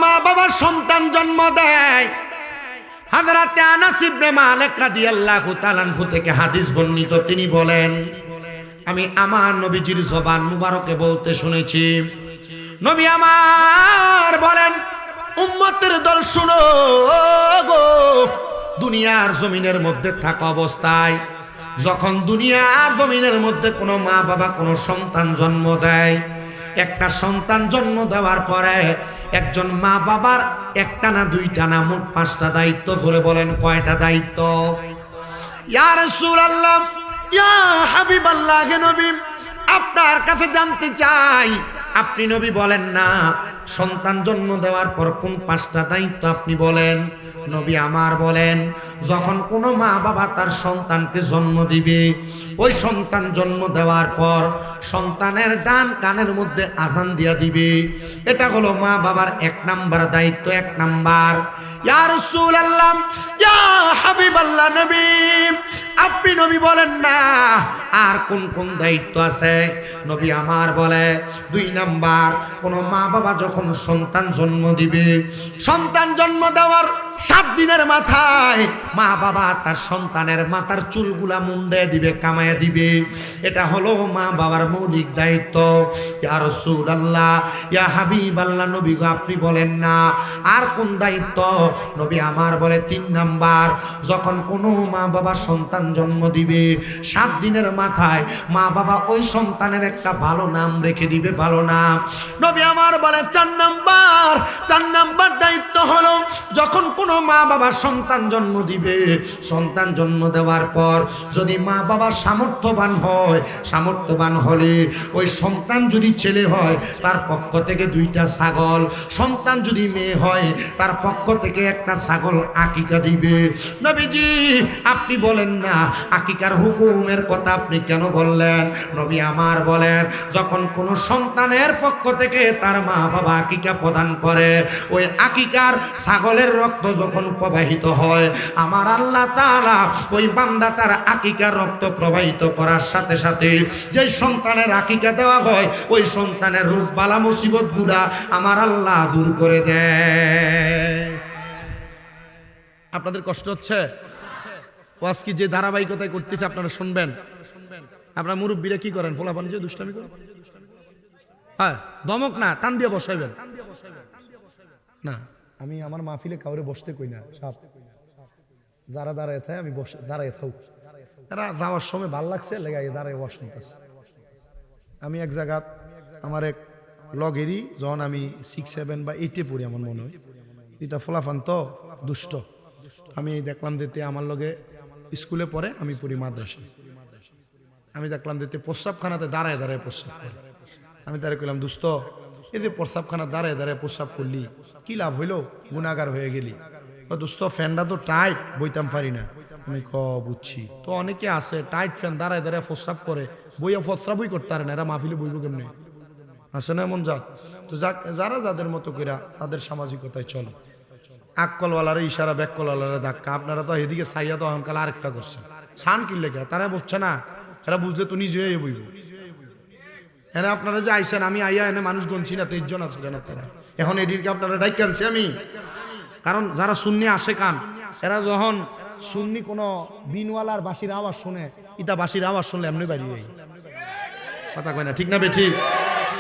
মা বাবা সন্তান জন্ম দেয়, হযরতে আনাস ইবনে মালিক রাদিয়াল্লাহু তাআলা আনহু থেকে হাদিস বর্ণিত, তিনি বলেন, আমি আমার নবীজির জবান মুবারকে বলতে শুনেছি, নবী আমার বলেন, উম্মতের দল শুনো গো, দুনিয়ার জমিনের মধ্যে থাকা অবস্থায় যখন দুনিয়ার জমিনের মধ্যে কোনো মা বাবা কোনো সন্তান জন্ম দেয়, একটা সন্তান জন্ম দেওয়ার পরে একজন মা বাবার একটা না দুইটা না মোট 5টা দায়িত্ব। ধরে বলেন কয়টা দায়িত্ব? ইয়া রাসূলুল্লাহ, ইয়া হাবিবাল্লাহ, হে নবী, আপনার কাছে জানতে চাই, আপনি নবী বলেন না সন্তান জন্ম দেওয়ার পর কোন 5টা দায়িত্ব আপনি বলেন। নবী আমার বলেন, যখন কোনো মা বাবা তার সন্তানকে জন্ম দিবে, ওই সন্তান জন্ম দেওয়ার পর সন্তানের ডান কানের মধ্যে আজান দিয়া দিবে। এটা হলো মা বাবার 1 নাম্বার দায়িত্ব। 1 নাম্বার। ইয়া রাসূলুল্লাহ, ইয়া হাবিবাল্লাহ, নবী আপনি নবী বলেন না আর কোন কোন দায়িত্ব আছে? নবী আমার বলে, 2 নাম্বার, কোন মা বাবা যখন সন্তান জন্ম দিবে, সন্তান জন্ম দেওয়ার 7 দিনের মাথায় মা বাবা তার সন্তানের মাথার চুলগুলা মুন্ডে দিবে, কামায় দিবে। এটা হলো মা বাবার মৌলিক দায়িত্ব। ইয়া রাসূলুল্লাহ, ইয়া হাবিবাল্লাহ, নবী গো আপনি বলেন না আর কোন দায়িত্ব? নবী আমার বলে, 3 নাম্বার, যখন কোনো মা বাবা সন্তান জন্ম দিবে 7 দিনের মাথায় মা বাবা ওই সন্তানের একটা ভালো নাম রেখে দিবে, ভালো নাম। নবী আমার বলে 4 নাম্বার, 4 নাম্বার দায়িত্ব হলো যখন কোনো মা বাবা সন্তান জন্ম দিবে, সন্তান জন্ম দেওয়ার পর যদি মা বাবা সামর্থ্যবান হয়, সামর্থ্যবান হলে ওই সন্তান যদি ছেলে হয় তার পক্ষ থেকে 2টা ছাগল, সন্তান যদি মেয়ে হয় তার পক্ষ থেকে একটা ছাগল আকিকা দিবে। নবীজি আপনি বলেন না আকিকার হুকুমের কথা আপনি কেন বললেন? নবী আমার বলেন, যখন কোনো সন্তানের পক্ষ থেকে তার মা বাবা আকিকা প্রদান করে, ওই আকিকার ছাগলের রক্ত যখন প্রবাহিত হয়, আমার আল্লাহ তাআলা ওই বান্দাটার আকিকার রক্ত প্রবাহিত করার সাথে সাথে যেই সন্তানের আকিকা দেওয়া হয় ওই সন্তানের রোগ বালা মুসিবত গুলা আমার আল্লাহ দূর করে দেয়। আপনাদের কষ্ট হচ্ছে? ওয়াজ কি যে ধারাবাহিকতায় করতেছে আপনারা শুনবেন? আপনারা মুরব্বীরা কি করেন? পোলাপান যে দুষ্টামি করেন, হ্যাঁ দমক না, টান দিয়ে বসাইবেন না। আমি আমার মাহফিলে কাউরে বসতে কই না, সব যারা দাঁড়ায় থাকে আমি দাঁড়ায় থাক, এরা যাওয়ার সময় ভাল লাগছে লেগে দাঁড়ায় ওয়াজ শুনতেছে। আমি এক জায়গা আমার এক লগেরই যখন আমি 6, 7 বা 8-এ পড়ি আমার মনে হয়, এটা ফলাফান তো দুষ্ট, আমি দেখলাম যেতে আমার লগে স্কুলে পড়ে, আমি পড়ি মাদ্রাসায়, আমি দেখলাম যেতে প্রস্রাবখানাতে দাঁড়ায় দাঁড়ায় প্রস্রাব করে। আমি তারে কইলাম, দোস্ত এই যে প্রস্রাবখানা দাঁড়ায় দাঁড়ায় প্রস্রাব করলি কি লাভ হইলো? গুনাহগার হয়ে গেলি। দোস্ত ফ্যানটা তো টাইট, বইতাম পারি না। আমি বুঝছি তো, অনেকে আছে টাইট ফ্যান দাঁড়ায় দাঁড়ায় প্রস্রাব করে, বইয়া প্রস্রাবই করতে পারে না, এরা মাহফিলে বইব কেমনে? আছে না এমন জাত? তো যারা যাদের মতো করে তাদের সামাজিকতায় চলে, আককলওয়ালারা ইশারা, ব্যাককলওয়ালারা ধাক্কা। আপনারা তো এদিকে সাইয়া তো অহংকাল আরেকটা করছেন, সান কিনলে কে? তারা বুঝছে না, এরা বুঝলে তো নিজে বইব। এরা আপনারা যে আইসেন, আমি আইয়া এনে মানুষ গনছি না, 23 জন আছে না তারা, এখন এদিকে আপনারা ডাইক আনছি আমি। কারণ যারা সুন্নি আসে কান, এরা যখন সুন্নি কোনো বিনওয়ালার বাঁশির আওয়াজ শুনে, ইটা বাঁশির আওয়াজ শুনলে এমনি বাড়িয়ে কথা কয় না, ঠিক না বেঠিক?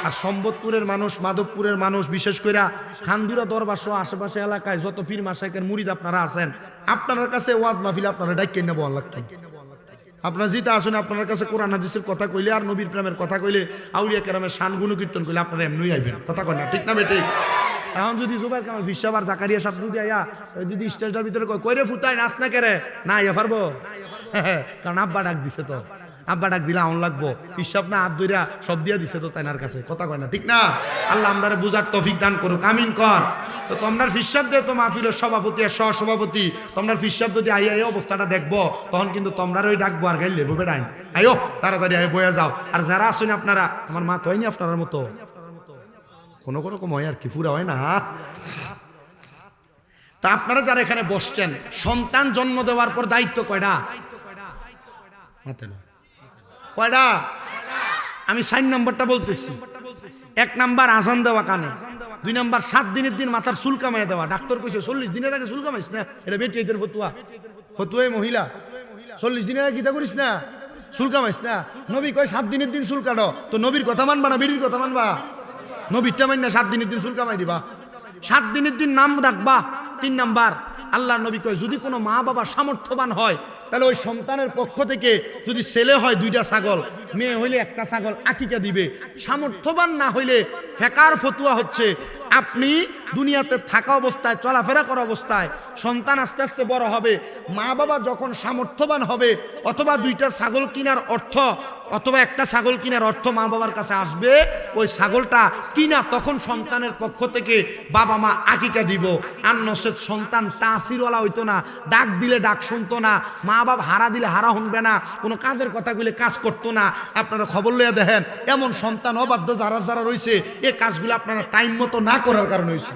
আর সম্বতপুরের মানুষ, মাধবপুরের মানুষ, বিশেষ করে খানদুরা দরবার সহ আশেপাশে এলাকায় যত পীর মাশায়েখের মুরিদ আপনারা আছেন, আপনার কাছে ওয়াজ মাহফিল আপনারা ডাইক কিনে বল লাগতো। আপনারা যেটা আসেন, আপনার কাছে কোরআন হাদিসের কথা কইলে আর নবীর প্রেমের কথা কইলে, আউলিয়া কেরামের শান গুণকীর্তন কইলে আপনারা এমনি আইবেন, কথা কয় না, ঠিক না বেঠিক? এখন যদি জুবাইর কামাল ফিসাব আর জাকারিয়া সাহেব যদি আয়া যদি স্টেজটার ভিতরে কইরে ফুটাই নাচ না কেরে না আইয়া পারবো? কারণ আব্বা ডাক দিছে, তো আব্বা ডাক দিলে আউন লাগবো, ফিসাব না হাত ধইরা সব দিয়া দিছে তো তাইনার কাছে, কথা কয় না, ঠিক না? আল্লাহ আমরারে বুঝার তৌফিক দান করুক, আমিন কর। তো তোমরা ফিসাব দিয়ে তো মাহফিলের সভাপতি আর সহসভাপতি, তোমরা ফিসাব যদি আইয়া এই অবস্থাটা দেখবো, তখন কিন্তু তোমরারই ডাকবো আর গাইলে ববে ডাইন, আইও তাড়াতাড়ি আই বয়ে যাও। আর যারা আসেন আপনারা, আমার মা তো হয়নি আপনার মতো, কোনো রকম হয় আর কি, পুরা হয় না। তা আপনারা যারা এখানে বসছেন, সন্তান জন্ম দেওয়ার পর দায়িত্ব কয়টা? কয়টা? আমি 4 নম্বরটা বলতেছি। 1 নাম্বার আজান দেওয়া কানে, 2 নাম্বার 7 দিনের দিন মাথার চুল কামাই দেওয়া। ডাক্তার কইছে 40 দিনের আগে চুল কামাইছ না, এটা বেটিদের ফতুয়া। ফতুয়াই মহিলা 40 দিনের আগে কিতা করিস না, চুল কামাইছ না। নবী কয় 7 দিনের দিন চুল কাটো। তো নবীর কথা মানবা না বেটির কথা মানবা? নবীরটা মাইন না 7 দিনের দিন চুল কামাই দিবা। 7 দিনের দিন নাম রাখবা। 3 নাম্বার আল্লাহ নবী কয় যদি কোনো মা বাবা সামর্থ্যবান হয় তাহলে ওই সন্তানের পক্ষ থেকে যদি ছেলে হয় 2টা ছাগল, মেয়ে হইলে 1টা ছাগল আকিকা দিবে। সামর্থ্যবান না হইলে ফেকার ফতুয়া হচ্ছে আপনি দুনিয়াতে থাকা অবস্থায় চলাফেরা করা অবস্থায় সন্তান আস্তে আস্তে বড় হবে, মা বাবা যখন সামর্থ্যবান হবে অথবা 2টা ছাগল কেনার অর্থ অথবা 1টা ছাগল কেনার অর্থ মা বাবার কাছে আসবে, ওই ছাগলটা কিনা তখন সন্তানের পক্ষ থেকে বাবা মা আকিকা দিব। আর নসেদ সন্তান তাসিরওয়ালা হইতো না, ডাক দিলে ডাক শুনতো না, মা বাবা হারা দিলে হারা শুনবে না, কোনো কাজের কথাগুলি কাজ করতো না। আপনারা খবর লইয়া দেখেন এমন সন্তান অবাধ্য যারা যারা রয়েছে এই কাজগুলো আপনারা টাইম মতো না করার কারণে হয়েছে।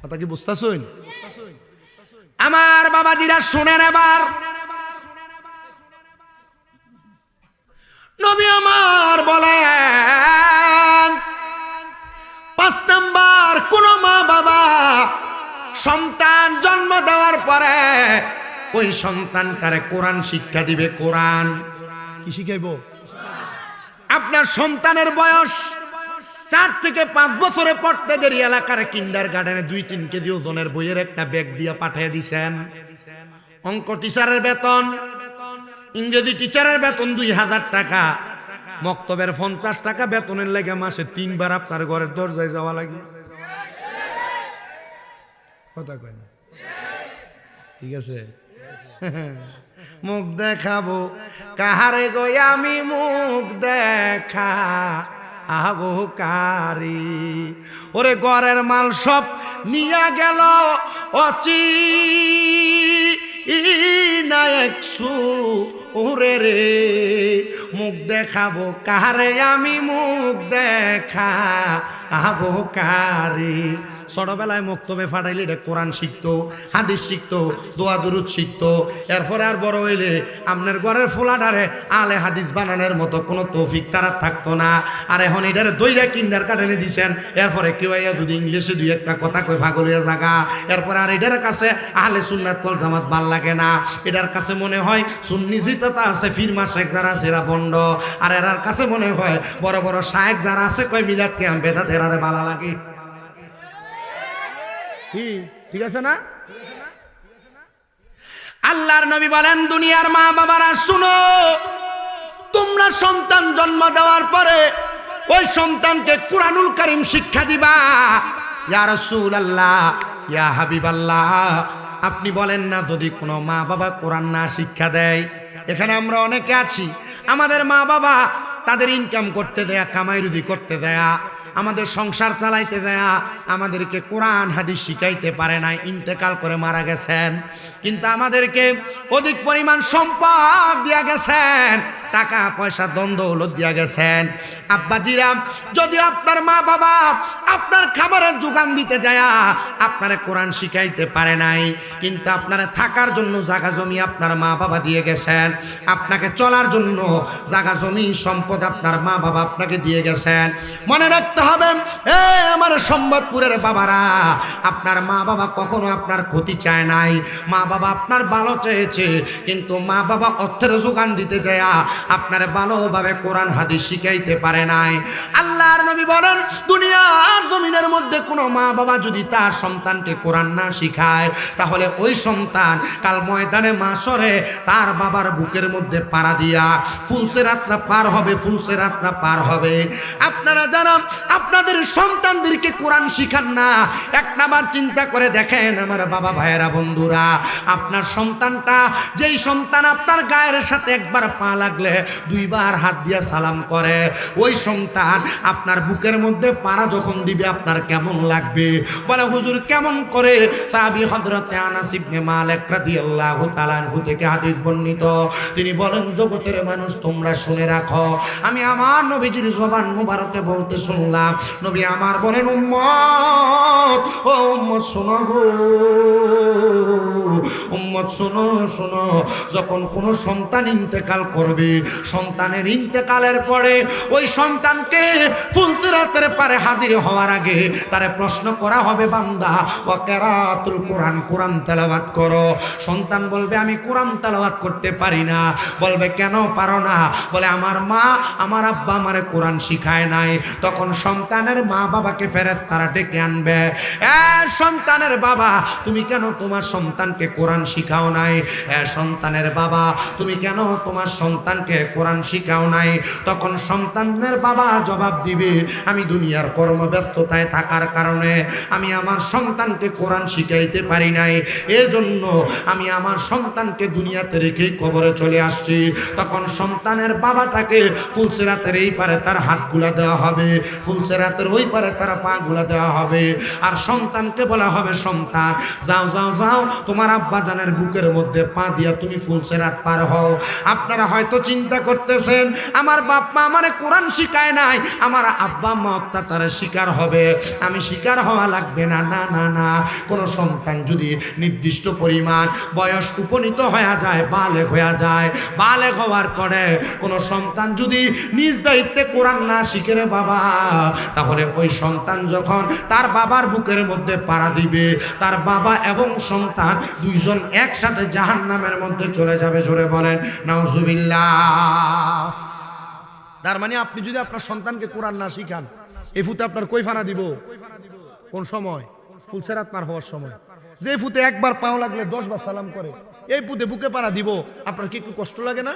কথা কি বুঝতেছেন? আমার বাবাজিরা শুনেন, এবার নবী আমার বলেন 5 নাম্বার কোন মা বাবা সন্তান জন্ম দেওয়ার পরে ওই সন্তানটারে কোরআন শিক্ষা দিবে। কোরআন কি শিখাইব? আপনার সন্তানের বয়স 4 থেকে 5 বছরে পড়তে দেরি এলাকার কিন্ডারগার্টেনে 2-3 কেজি ওজনের বইয়ের একটা ব্যাগ দিয়ে পাঠিয়ে দিছেন। অঙ্ক টিচারের বেতন, ইংরেজি টিচারের বেতন 2000 টাকা, মক্তবের 50 টাকা বেতনের লেগে মাসে 3 বার আপনার ঘরের দরজায় যাওয়া লাগে। কথা কয় না? ঠিক আছে। মুখ দেখাবো কাহারে গো আমি মুখ দেখা আবো কারি, ওরে ঘরের মাল সব নিয়া গেল অচি না একশু ওরে রে, মুখ দেখাবো কাহারে আমি মুখ দেখা আবো কারি। ছোটবেলায় মক্তবে ফাটাইলে এটা কোরআন শিখতো, হাদিস শিখতো, দোয়া দুরুদ শিখতো। এরপরে আর বড় হইলে আপনার ঘরের ফোলাডারে আলে হাদিস বানানোর মতো কোনো তৌফিক তারা থাকতো না। আর এখন এটারে দইরা কিন্ডারগার্টেনে দিছেন, এরপরে কেউ যদি ইংলিশে 2-1টা কথা কই পাগল হয়ে জাগা। এরপরে আর এটার কাছে আহলে সুন্নাত ওয়াল জামাত ভাল লাগে না, এটার কাছে মনে হয় সুন্নি জিতাতা আছে, ফিরমা শেখ যারা আছে এরা বন্ড। আর এরার কাছে মনে হয় বড় বড় শায়েখ যারা আছে কয় মিলাদ কে বেদাত এরারে ভালো লাগে। ঠিক আছে না? আল্লাহর নবী বলেন দুনিয়ার মা বাবারা শুনো, তোমরা সন্তান জন্ম দেওয়ার পরে ওই সন্তানকে কুরআনুল কারীম শিক্ষা দিবা। ইয়া রাসূলুল্লাহ, ইয়া হাবিবাল্লাহ, আপনি বলেন না যদি কোনো মা বাবা কোরআন না শিক্ষা দেয়? এখানে আমরা অনেকে আছি আমাদের মা বাবা তাদের ইনকাম করতে দেয়া, কামাই রুজি করতে দেয়া, আমাদের সংসার চালাইতে দেয়া, আমাদেরকে কোরআন হাদিস শিখাইতে পারে না, ইন্তেকাল করে মারা গেছেন। কিন্তু আমাদেরকে অধিক পরিমাণ সম্পদ দিয়া গেছেন, টাকা পয়সা ধন দৌলত দিয়া গেছেন। আব্বাজিরা, যদি আপনার মা বাবা আপনার খাবারের যোগান দিতে যায় আপনারে কোরআন শিখাইতে পারে নাই, কিন্তু আপনারে থাকার জন্য জায়গা জমি আপনার মা বাবা দিয়ে গেছেন, আপনাকে চলার জন্য জায়গা জমি সম্পদ আপনার মা বাবা আপনাকে দিয়ে গেছেন, মনে রাখতে হবে আমার সম্বদপুরের বাবারা, আপনার মা বাবা কখনো আপনার ক্ষতি চায় নাই, মা বাবা আপনার ভালো চেয়েছে। কিন্তু মা বাবা অর্থের যোগান দিতে যায় আপনার ভালোভাবে কোরআন হাদিস শিখাইতে পারে নাই। আল্লাহর নবী বলেন দুনিয়ার জমিনের মধ্যে কোনো মা বাবা যদি তার সন্তানকে কোরআন না শিখায় তাহলে ওই সন্তান কাল ময়দানে মাশরে তার বাবার বুকের মধ্যে পাড়া দিয়া ফুলসে রাতটা পার হবে, ফুলসে রাতটা পার হবে। আপনারা জানা আপনাদের সন্তানদেরকে কোরআন শিখান না, এক নাম্বার চিন্তা করে দেখেন আমার বাবা ভাইয়েরা বন্ধুরা, আপনার সন্তানটা যেই সন্তান আপনার গায়ের সাথে একবার পা লাগলে 2 বার হাত দিয়া সালাম করে, ওই সন্তান আপনার বুকের মধ্যে পাড়া যখন দিবে আপনার কেমন লাগবে? বলে হুজুর কেমন করে? সাহাবী হযরতে আনাস ইবনে মালিক রাদিয়াল্লাহু তাআলা আনহু থেকে হাদিস বর্ণিত, তিনি বলেন জগতের মানুষ তোমরা শুনে রাখো, আমি আমার নবীজির জবান মুবারকে বলতে শুনলাম নবী আমার বলেন উম্মত, ও উম্মত শোনো গো, উম্মত শোনো শোনো, যখন কোনো সন্তান ইন্তেকাল করবে, সন্তানের ইন্তেকালের পরে ওই সন্তানকে ফুলসিরাতের পারে হাজির হওয়ার আগে তারে প্রশ্ন করা হবে, বান্দা ওয়া কিরাতুল কোরআন, কোরআন তেলাওয়াত করো। সন্তান বলবে আমি কোরআন তেলাওয়াত করতে পারি না। বলবে কেন পারো না? বলে আমার মা আমার আব্বা আমারে কোরআন শিখায় নাই। তখন সন্তানের মা বাবাকে ফেরেশতারা ডেকে আনবে, এ সন্তানের বাবা তুমি কেন তোমার সন্তানকে কোরআন শিখাও নাই? এ সন্তানের বাবা তুমি কেন তোমার সন্তানকে কোরআন শিখাও নাই? তখন সন্তানের বাবা জবাব দিবে, আমি দুনিয়ার কর্মব্যস্ততায় থাকার কারণে আমি আমার সন্তানকে কোরআন শিখাইতে পারি নাই, এজন্য আমি আমার সন্তানকে দুনিয়াতে রেখেই কবরে চলে আসছি। তখন সন্তানের বাবাটাকে ফুলসিরাতের এই পারে তার হাতগুলা দেওয়া হবে, ফুলসিরাতের ওই পারে তার পাগুলা দেওয়া হবে, আর সন্তানকে বলা হবে, সন্তান যাও যাও যাও তোমার আব্বা জানের বুকের মধ্যে পা দিয়া তুমি ফুলসিরাত পার হও। আপনারা হয়তো চিন্তা করতেছেন আমার বাপ মা আমারে কোরআন শিখায় নাই, আমার আব্বা মা অত্যাচারের শিকার হবে, আমি শিকার হওয়া লাগবে না। না না না, কোনো সন্তান যদি নির্দিষ্ট পরিমাণ বয়স উপনীত হয়ে যায়, বালেগ হয়ে যায়, বালেগ হওয়ার পরে কোনো সন্তান যদি নিজ দায়িত্বে কোরআন না শিখে রে বাবা, তাহলে ওই সন্তান যখন তার বাবার বুকের মধ্যে পাড়া দিবে, তার বাবা এবং সন্তান দুইজন একসাথে জাহান্নামের মধ্যে চলে যাবে। জোরে বলেন নাউজুবিল্লাহ। তার মানে আপনি যদি আপনার সন্তানকে কোরআন না শিখান, এই ফুতে আপনার কই ফানা দিব? কোন সময়? ফুলসিরাত পার হওয়ার সময়। যে ফুতে একবার পাও লাগলে 10 বার সালাম করে, এই ফুতে বুকে পাড়া দিব, আপনার কি একটু কষ্ট লাগে না?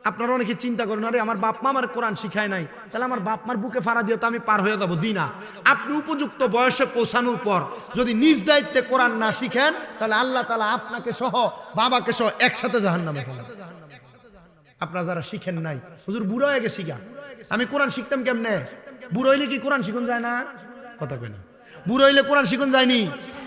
আপনারা অনেকে চিন্তা করেন, আরে আমার বাপ মা আমার কোরআন শিখায় নাই, তাহলে আমার বাপ মার বুকে ফাড়া দিয়ে তো আমি পার হয়ে যাবো। জি না, আপনি উপযুক্ত বয়সে পৌঁছানোর পর যদি নিজ দায়িত্বে কোরআন না শিখেন, তাহলে আল্লাহ তাআলা আপনাকে সহ বাবাকে সহ একসাথে জাহান্নামে ফেলবে। আপনারা যারা শিখেন নাই, হুজুর বুড়ো হয়ে গেছি গা, আমি কোরআন শিখতাম কেমনে? বুড়ো হইলে কি কোরআন শিখুন যায় না? কথা কই না, বুড়ো হইলে কোরআন শিখুন যায়নি?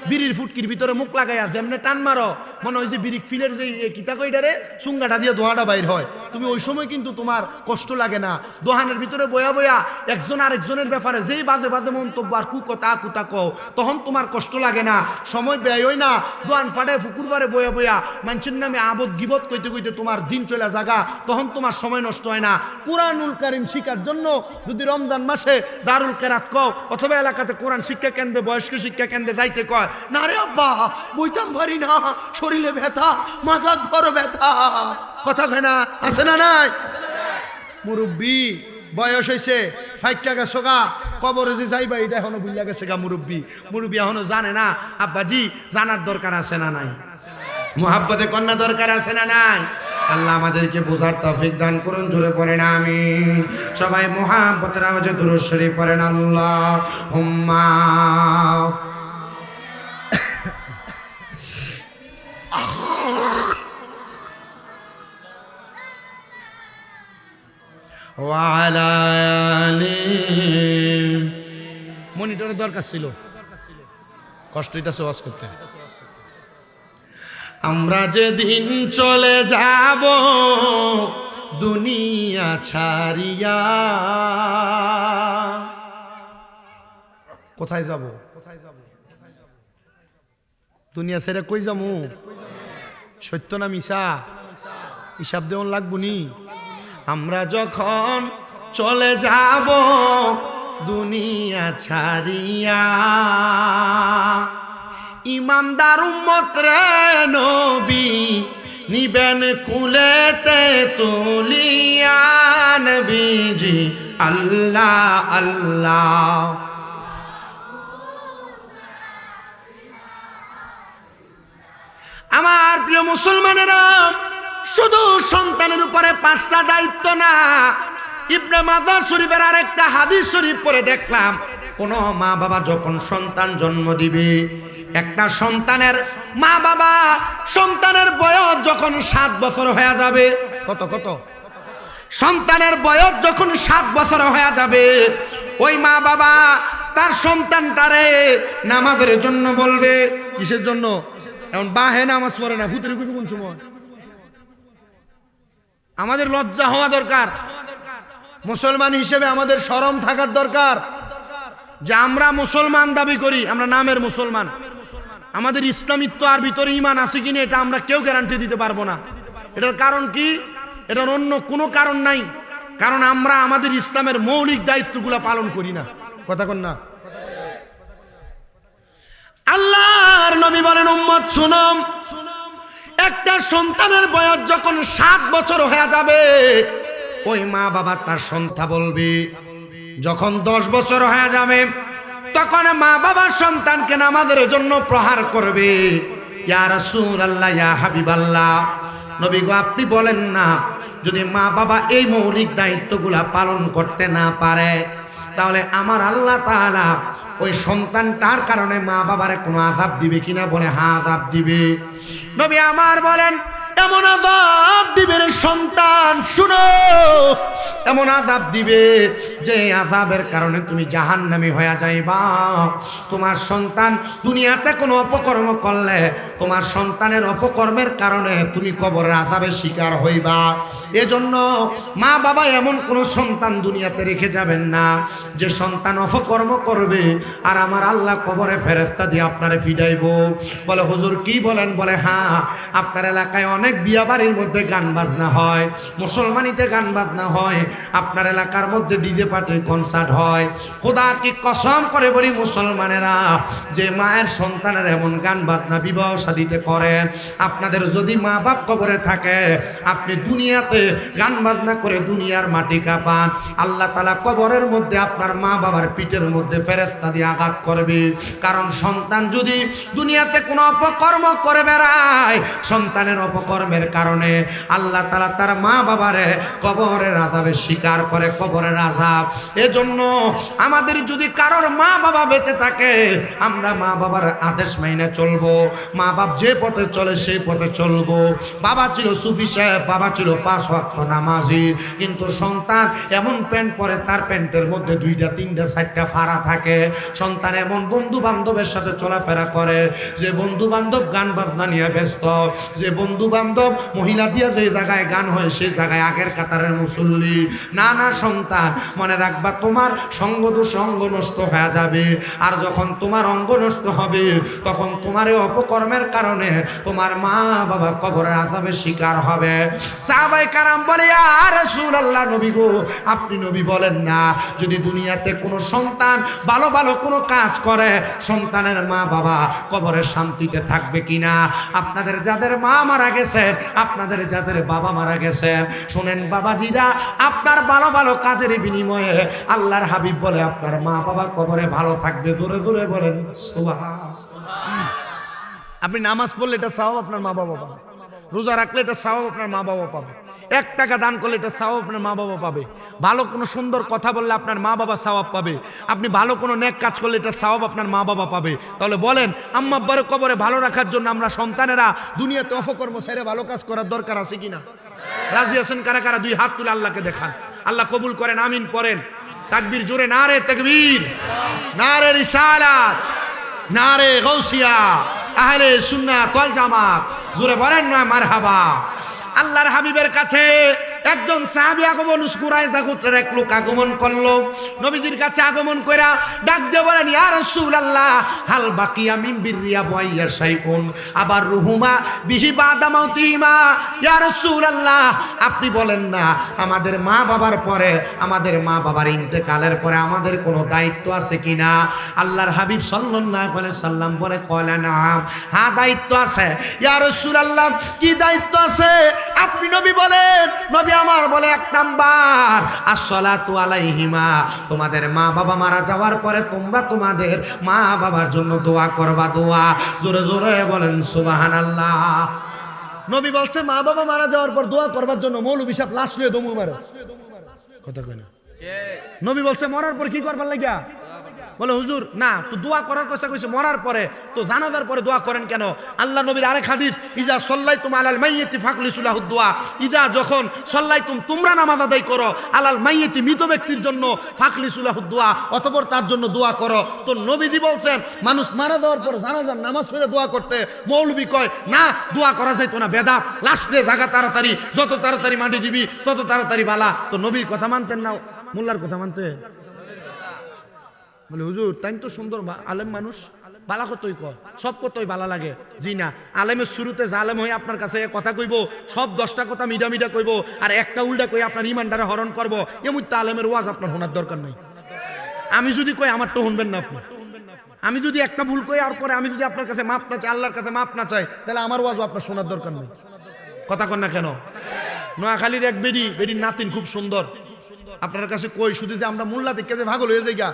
বিড়ির ফুটকির ভিতরে মুখ লাগাইয়া যেমনে টান মারো, মনে হয় যে বিড়ি ফিলের যে কিতা কইটারে চুঙ্গাটা দিয়ে দোহাটা বাইর হয়, তুমি ওই সময় কিন্তু তোমার কষ্ট লাগে না। দোহানের ভিতরে বয়া বয়া একজন আরেকজনের ব্যাপারে যেই বাজে বাজে মন্তব্য আর কুতা কও, তখন তোমার কষ্ট লাগে না, সময় ব্যয় হয় না। দোহান ফাটে ফুকুর বারে বয়া বয়া মানুষের নামে আবদ গিবত কইতে কইতে তোমার দিন চলে জাগা, তখন তোমার সময় নষ্ট হয় না। কুরআনুল কারীম শিখার জন্য যদি রমজান মাসে দারুল কেরাত কও, অথবা এলাকাতে কোরআন শিক্ষা কেন্দ্রে, বয়স্ক শিক্ষা কেন্দ্রে যাইতে কয়, না রে আব্বা বইতাম পারি না, শরীরে ব্যথা, মাথার বড় ব্যথা, কথা কয় না? আছে না নাই? মুরব্বী বয়স হয়েছে, 60 টাকা সোগা, কবরে যে যাইবা এটা এখনো ভুলিয়া গেছে গা। মুরব্বী এখনো জানে না। আব্বাজি জানার দরকার আছে না নাই? মুহাব্বতে কন্যা দরকার আছে না নাই? আল্লাহ আমাদেরকে বোঝার তৌফিক দান করুন। জোরে পড়েন আমিন। সবাই মুহাব্বতের আওয়াজে দুরূদ শরীফ পড়েন আল্লাহুম্মা। মনিটরের দরকার ছিল, কষ্ট হইতাছে ওয়াজ করতে। আমরা যেদিন চলে যাব দুনিয়া ছাড়িয়া, কোথায় যাব? দুনিয়া ছেড়ে কই যামু? সত্য না মিছা? হিসাব দেওয়ান লাগবো নি? আমরা যখন চলে যাব দুনিয়া ছাড়িয়া, ইমানদার উম্মত রে নবী নিবেন কুলেতে তুলিয়া, নবীজি আল্লাহ আল্লাহ। আমার প্রিয় মুসলমানেরা, শুধু সন্তানের উপরে 5টা দায়িত্ব না, ইবনে মাজাহ শরীফের আরেকটা হাদিস শরীফ পড়ে দেখলাম, কোন মা বাবা যখন সন্তান জন্ম দিবে, একটা সন্তানের মা বাবা সন্তানের বয়স যখন 7 বছর হয়ে যাবে, কত সন্তানের বয়স যখন 7 বছর হয়ে যাবে, ওই মা বাবা তার সন্তানটারে নামাজের জন্য বলবে। কিসের জন্য? এখন বাহে নামাজ পড়ে না, ভূতের কোন সময়? আমাদের লজ্জা হওয়া দরকার, মুসলমান হিসেবে আমাদের শরম থাকার দরকার। যে আমরা মুসলমান দাবি করি, আমরা নামের মুসলমান, আমাদের ইসলামিত্ব আর ভিতরে ঈমান আছে কিনা এটা আমরা কেউ গ্যারান্টি দিতে পারবো না। এটার কারণ কি? এটার অন্য কোনো কারণ নাই, কারণ আমরা আমাদের ইসলামের মৌলিক দায়িত্বগুলো পালন করি না। কথা কন না? আল্লাহর নবী বলেন, উম্মত শুনো, একটা সন্তানের বয়স যখন 7 বছর হয়ে যাবে, ওই মা বাবা তার সন্তান বলবে, যখন 10 বছর হয়ে যাবে তখন মা বাবা সন্তানকে নামাজের জন্য প্রহার করবে। ইয়া রাসূলুল্লাহ, ইয়া হাবিবাল্লাহ, নবী গো আপনি বলেন না, যদি মা বাবা এই মৌলিক দায়িত্বগুলা পালন করতে না পারে, তাহলে আমার আল্লাহ তাআলা ওই সন্তানটার কারণে মা বাবারে কোনো আযাব দিবে কিনা? বলে হ্যাঁ, আযাব দিবে। নবী আমার বলেন, এমন আযাব দিবে রে সন্তান, শুনো, এমন আযাব দিবে যে আযাবের কারণে তুমি জাহান্নামী হয়ে যাইবা। তোমার সন্তান দুনিয়াতে কোনো অপকর্ম করলে তোমার সন্তানের অপকর্মের কারণে তুমি কবরের আযাবের শিকার হইবা। এজন্য মা বাবা এমন কোনো সন্তান দুনিয়াতে রেখে যাবেন না যে সন্তান অপকর্ম করবে আর আমার আল্লাহ কবরে ফেরেশতা দিয়ে আপনারে ফিডাইব। বলে হুজুর কি বলেন? বলে হ্যাঁ, আপনার এলাকায় অনেক বিয়া বাড়ির মধ্যে গান বাজনা হয়, মুসলমানিতে গান বাজনা হয়, আপনার এলাকার মধ্যে ডিজে পার্টির কনসার্ট হয়। খোদা কি কসম করে বলি মুসলমানেরা, যে মায়ের সন্তানের এমন গান বাজনা বিবাহ শাদীতে করেন, আপনাদের যদি মা বাপ কবরে থাকে, আপনি দুনিয়াতে গান বাজনা করে দুনিয়ার মাটি কাঁপান, আল্লাহ তাআলা কবরের মধ্যে আপনার মা বাবার পিঠের মধ্যে ফেরেশতা দিয়ে আঘাত করবে। কারণ সন্তান যদি দুনিয়াতে কোনো অপকর্ম করে বেড়ায়, সন্তানের অপকর্মের কারণে আল্লাহ তাআলা তার মা বাবারে কবরের আযাবের শিকার করে, কবরের আযাব। এজন্য আমাদের যদি কারোর মা বাবা বেঁচে থাকে, আমরা মা বাবার আদেশ মাইনে চলবো, মা বাপ যে পথে চলে সেই পথে চলবো। বাবা ছিল সুফি সাহেব, বাবা ছিল 5 ওয়াক্ত নামাজি, কিন্তু সন্তান এমন প্যান্ট পরে তার প্যান্টের মধ্যে 2টা 3টা 4টা ফাড়া থাকে। সন্তান এমন বন্ধু বান্ধবের সাথে চলাফেরা করে যে বন্ধু বান্ধব গান বাজনা নিয়ে ব্যস্ত, যে বন্ধু বান্ধব মহিলা দিয়ে যে জায়গায় গান হয় সেই জায়গায় আগের কাতারের মুসল্লি। না না সন্তান, মনে রাখবা তোমার সঙ্গ দোষ অঙ্গ নষ্ট হয়ে যাবে, আর যখন তোমার অঙ্গ নষ্ট হবে তখন তোমার এই অপকর্মের কারণে তোমার মা বাবা কবরের আযাবের শিকার হবে। সাহাবায়ে কারাম বলে, ইয়া রাসূলুল্লাহ, নবী গো আপনি নবী বলেন না, যদি দুনিয়াতে কোনো সন্তান ভালো ভালো কোনো কাজ করে, সন্তানের মা বাবা কবরের শান্তিতে থাকবে কিনা? আপনাদের যাদের মা মারা গেছে, আপনাদের যাদের বাবা মারা গেছে, শোনেন বাবাজিরা, আপনার ভালো ভালো কাজের বিনিময়ে আল্লাহর হাবিব বলে আপনার মা বাবা কবরে ভালো থাকবে। জোরে জোরে বলেন সুবহানাল্লাহ। আপনি নামাজ পড়লে এটা সওয়াব আপনার মা বাবা পাবে, রোজা রাখলে এটা সওয়াব আপনার মা বাবা পাবে, 1 টাকা দান করলে এটা সওয়াব আপনার মা বাবা পাবে, ভালো কোনো সুন্দর কথা বললে আপনার মা বাবা সওয়াব পাবে, আপনি ভালো কোনো নেক কাজ করলে এটা সওয়াব আপনার মা বাবা পাবে। তাহলে বলেন, আম্মা আব্বার কবরে ভালো রাখার জন্য আমরা সন্তানেরা দুনিয়াতে অপকর্ম ছেড়ে ভালো কাজ করার দরকার আছে কিনা? রাজি আছেন কারা কারা? 2 হাত তুলে আল্লাহকে দেখান। আল্লাহ কবুল করেন, আমিন পড়েন। তাকবীর জোরে, নারে তাকবীর, নারে রিসালাত, নারে গাউসিয়া, আহলে সুন্নাত ওয়াল জামাত, জোরে বলেন না মারহাবা। আল্লাহর হাবিবের কাছে একজন সাহাবী আগমন, কুরাইজা গোত্রের এক লোক আগমন করলো। নবীজির কাছে আগমন কইরা ডাক দিয়ে বলেন, ইয়া রাসূলুল্লাহ, হাল বাকিয়া মিন বিররিয়া বুয়াইয়া শাইউন আবার রুহুমা বিহি বাদা মাউতিহিমা। ইয়া রাসূলুল্লাহ, আপনি বলেন না, আমাদের মা বাবার পরে, আমাদের মা বাবার ইন্তেকালের পরে আমাদের কোনো দায়িত্ব আছে কিনা? আল্লাহর হাবিব সাল্লাল্লাহু আলাইহি সাল্লাম বলে, কয়লা নাম, হ্যাঁ দায়িত্ব আছে। ইয়া রাসূলুল্লাহ, কি দায়িত্ব আছে? আপনি নবী বলেন। নবী আমার বলে, 1 নাম্বার আসসালাতু আলাইহিমা, তোমাদের মা বাবা মারা যাওয়ার পরে তোমরা তোমাদের মা বাবার জন্য দোয়া করবা। দোয়া, জোরে জোরে বলেন সুবহানাল্লাহ। নবী বলছে মা বাবা মারা যাওয়ার পর দোয়া করবার জন্য। মৌলভী সাহেব লাশ লিয়ে দমু মারে, কথা কয় না। নবী বলছে মরার পর কি করবার লাগিয়া? বলে হুজুর না, তো দোয়া করার কথা কইছে মরার পরে, তো জানাজার পরে দোয়া করেন কেন? আল্লাহ নবীর আরেক হাদিস, ইজা সাল্লাইতুম আলাল মাইয়িতি ফাকলিসু লাহুদ দুআ, ইজা যখন সাল্লাইতুম তোমরা নামাজ আদায় করো, আলাল মাইয়িতি মৃত ব্যক্তির জন্য ফাকলিসু লাহুদ দুআ, অতঃপর তার জন্য দোয়া করো। তো নবীজি বলছেন মানুষ মারা যাওয়ার পর জানাজার নামাজ পড়ে দোয়া করতে। মৌলভী কয় না, দোয়া করা যাইতো না, বেদাত, লাশ নিয়ে জায়গা তাড়াতাড়ি, যত তাড়াতাড়ি মাটি দিবি তত তাড়াতাড়ি বালা। তো নবীর কথা মানতেন না মোল্লার কথা মানতেন? বলে হুজুর তাই তো সুন্দর আলেম মানুষ, বালা কতই কয়, সব কতই বালা লাগে। জি না, আলেমের শুরুতে জালেম হয়ে আপনার কাছে কথা কইব, সব 10টা কথা মিডা মিডা কইব, আর একটা উল্টা কই আপনার ইমানদারে হরণ করবো, এমন তো আলেমের ওয়াজ আপনার শোনার দরকার নেই। আমি যদি কই আমার তো শুনবেন না আপনি। আমি যদি একটা ভুল কই আর পরে আমি যদি আপনার কাছে মাপ না চাই, আল্লাহর কাছে মাপ না চাই, তাহলে আমার ওয়াজও আপনার শোনার দরকার নেই। কথা কন না কেন? নোয়াখালীর এক বেডির নাতিন খুব সুন্দর, আপনার কাছে কই শুধু যে আমরা মোল্লা দেখে যে ভাগল হয়ে যাই গা,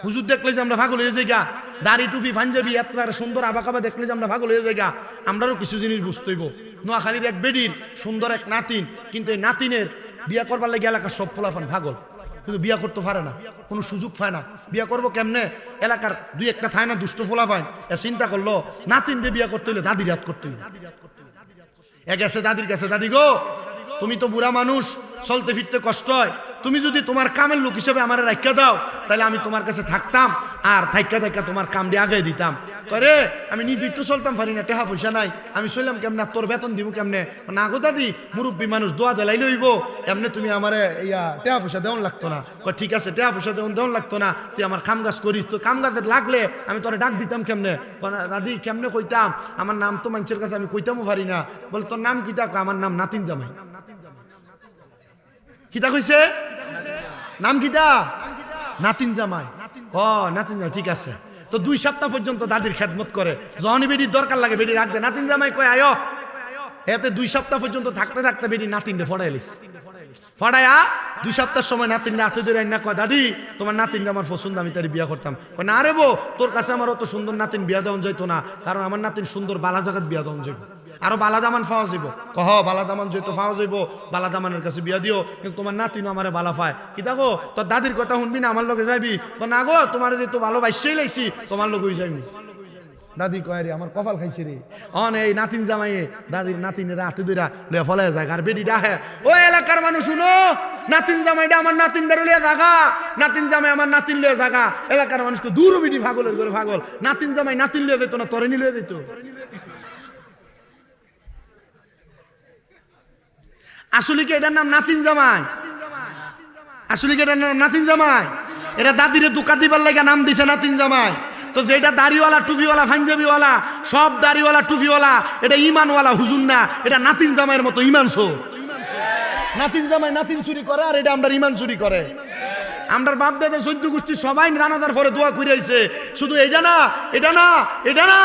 হুজুর দেখলে যে আমরা ভাগল হয়ে যাই গা, দাড়ি টুপি পাঞ্জাবি এত সুন্দর আবাকাবা দেখলে যে আমরা ভাগল হয়ে যাই গা, আমরাও কিছু জিনিস বুঝতে হইব। নোয়াখালীর এক বেডির সুন্দর এক নাতিন, কিন্তু এই নাতিনের বিয়া করবার লাগে এলাকার সব পোলাপান ভাগল, কিন্তু বিয়া করতে পারে না, কোনো সুযোগ পায় না। বিয়া করবো কেমনে? এলাকার দুই একটা থায় না দুষ্ট ফোলা পায়, এ চিন্তা করলো নাতিনরে বিয়া করতে হইলে দাদির হাত করতে হইলে। এ গেছে দাদির কাছে, দাদি গো তুমি তো বুড়া মানুষ, চলতে ফিরতে কষ্ট হয়, তুমি যদি তোমার কামের লোক হিসেবে আমার রাখা দাও, তাহলে আমি তোমার কাছে থাকতাম আর থাইকা থাইকা তোমার কাম দিয়ে আগে দিতাম। করে আমি নিজেই তো চলতাম পারি না, টেহা পয়সা নাই, আমি চললাম কেমনে, তোর বেতন দিব কেমনে? না গো দাদি, মুরব্বী মানুষ দোয়া দেলাই লইব, এমনি তুমি আমারে টেহা পয়সা দেওয়ান লাগতো না। ঠিক আছে, টেহা পয়সা দেওয়ান লাগতো না, তুই আমার কাম কাজ করিস, তো কাম কাজের লাগলে আমি তোরে ডাক দিতাম কেমনে? দাদি কেমনে কইতাম, আমার নাম তো মানুষের কাছে আমি কইতামও পারি না। বলে তোর নাম কিতা? আমার নাম নাতিন জামাই। কিতা কইছে? নাম কিতা? নাতিন জামাই। ও নাতিন জামাই, ঠিক আছে। তো 2 সপ্তাহ পর্যন্ত দাদির খেদমত করে, যখনই বেডির দরকার লাগে বেডি রাখ দে, নাতিন জামাই কয় আয়ো। এতে 2 সপ্তাহ পর্যন্ত থাকতে থাকতে বেডি নাতিনরে ফড়াইলিস, ফড়াইয়া 2 সপ্তাহের সময় নাতিনরে হাতে ধরে না কয় দাদি তোমার নাতিনরে আমার পছন্দ, আমি তার বিয়া করতাম। কয় না রে বো, তোর কাছে আমার অত সুন্দর নাতিন বিয়া দেওয়া যাইতো না, কারণ আমার নাতিন সুন্দর বালা জাগাত বিয়া দেওয়া যাইব, আরো বালাদামান পাওয়া যাইব। কহ বালাদামান যেহেতু পাওয়া যাইব, বালাদামানের কাছে বিয়া দিও, কিন্তু তোমার নাতিনও আমারে বালা পায়। কি দেখো তোর দাদির কথা শুনবি না, আমার লগে যাবি? না গো তোমার যেহেতু ভালোবাসেই লাইছি, তোমার লগেই যাইবি। দাদি কয় রে আমার কপাল খাইছে রে, অন এই নাতিন জামাইয়ে দাদির নাতিনের হাতে ধইরা লইয়া ফলাইয়া যায়, আর বেডি ডাহে ও এলাকার মানুষ শুনো, নাতিন জামাইটা আমার নাতিন বের লইয়া জাগা, নাতিন জামাই আমার নাতিন লইয়া জাগা। এলাকার মানুষকে দূর বিডি পাগলের করে পাগল, নাতিন জামাই নাতিন লইয়া যেত না, তরে নি লইয়া যেত। আসলে কি এটার নাম নাতিন জামাই? আসলে কি এটার নাম নাতিন জামাই? এটা দাদিরে দুকা দিবার লাগা নাম দিছে নাতিন জামাই। তো যেটা দাড়িওয়ালা টুপিওয়ালা পাঞ্জাবিওয়ালা সব দাড়িওয়ালা টুপিওয়ালা, এটা ইমানওয়ালা হুজুর না, এটা নাতিন জামাইয়ের মতো ইমান চোর। নাতিন জামাই নাতিন চুরি করে, আর এটা আমরা ইমান চুরি করে। আমরা বাপ দাদা 14 গোষ্ঠী সবাই জানাজার পরে দোয়া করে আইছে, শুধু এটা না এটা না এটা না,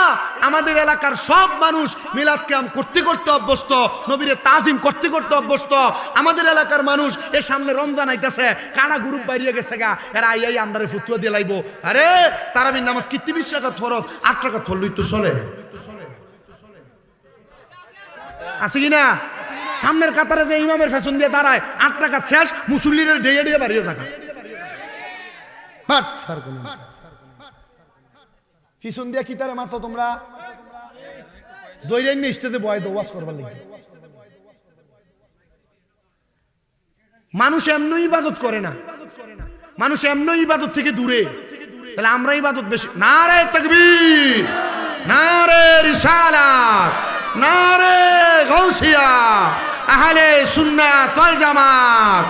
আমাদের এলাকার সব মানুষ মিলাদ কিয়াম করতে করতে অভ্যস্ত, নবীরে তাজিম করতে করতে অভ্যস্ত। আমাদের এলাকার মানুষ এর সামনে রমজান আইতাছে, কানা গ্রুপ বাইরে গেছে গা, এরা আই আমরারে ফতুয়া দিয়ে লাইব। আরে তারাবির নামাজ কি 30 রাকাত ফরজ, 8 রাকাত পড়লেই তো চলে, আছে কিনা? সামনের কাতারে যে ইমামের ফ্যাশন দিয়ে দাঁড়ায়, 8 রাকাত শেষ, মুসল্লিরা ডেয়ে ডেয়ে বাড়িয়ে থাকা পিছন দিয়া কি তারে মাত্র তোমরা দৈরান্য স্টেজে বয় দো ওয়াজ করবার লাগে। মানুষ এমনি ইবাদত করে না, মানুষ এমনি ইবাদত থেকে দূরে, তাহলে আমরা ইবাদত বেশি। নারে তাকবীর, নারে রিসালাত, নারে গাউসিয়া, আহলে সুন্নাত ওয়াল জামাত,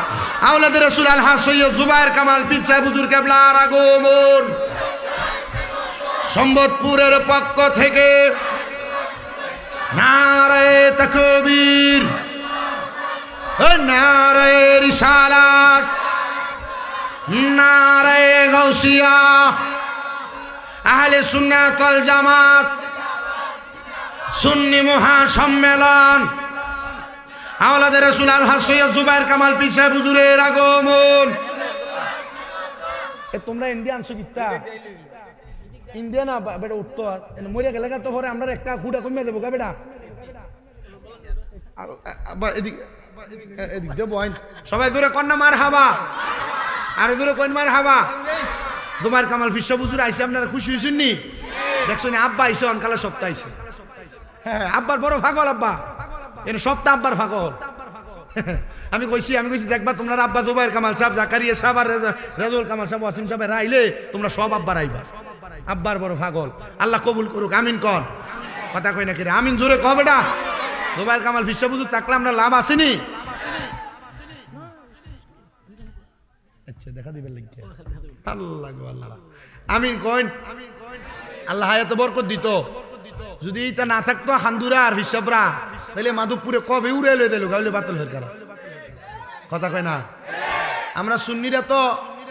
আওলাদে রাসূল আলহাজ সৈয়দ জুবায়ের কামাল পীর সাহেব হুজুর কেবলার আগমন। সম্বতপুরের পক্ষ থেকে নারে তাকবীর, নারে রিসালাত, নারে গাউসিয়া, আহলে সুন্নাত ওয়াল জামাত সুন্নি মহাসম্মেলন, আওলাদে রাসূল আলহাজ সৈয়দ জুবায়ের কামাল পীর সাহেব হুজুরের আগমন। তোমরা ইন্ডিয়া আনছো কিতা? ইন্ডিয়া না বেটা উঠতো, মরিয়া গেলে তো পরে আমরা একটা খুঁড়া কমিয়ে দেবো গা বেটা। সবাই দূরে কন্যা মার হাবা, আর দূরে কন মার হাবা। জুবায়ের কামাল পীর সাহেব হুজুর আইসে, আপনারা খুশি হয়েছেন নি? দেখছো নি আব্বা আইসে, অনকালে সপ্তাহ আইসে। হ্যাঁ আব্বার বড় পাগল আব্বা, এনে সপ্তাহ আব্বার পাগল। আমি কইছি দেখবা তোমরা আব্বা জুবায়ের কামাল সাহেব, জাকারিয়া সাহেব আর রাজুল কামাল সাহেব, ওয়াসিম সাহেব আইলে তোমরা সব আব্বার আইবা। আব্বার বড় পাগল, আল্লাহ কবুল করুক, আমিন কন। কথা কই না কি রে? আমিন জোরে কও বেটা। জুবায়ের কামাল পীর সাহেব হুজুর থাকলে আমরা লাভ আসেনি। আচ্ছা দেখা দিবেন লিখে আল্লাহ গো আল্লাহ। আমিন কইন। আল্লাহ হায়াতে বরকত দিত। যদি এটা না থাকতো হান্দুরা আর হিসাবরা, তাহলে মাধবপুরে কবে উড়ে লয়ে দিল গাইলে বাতিল হয়ে গেল। কথা কয় না? আমরা সুন্নিরা তো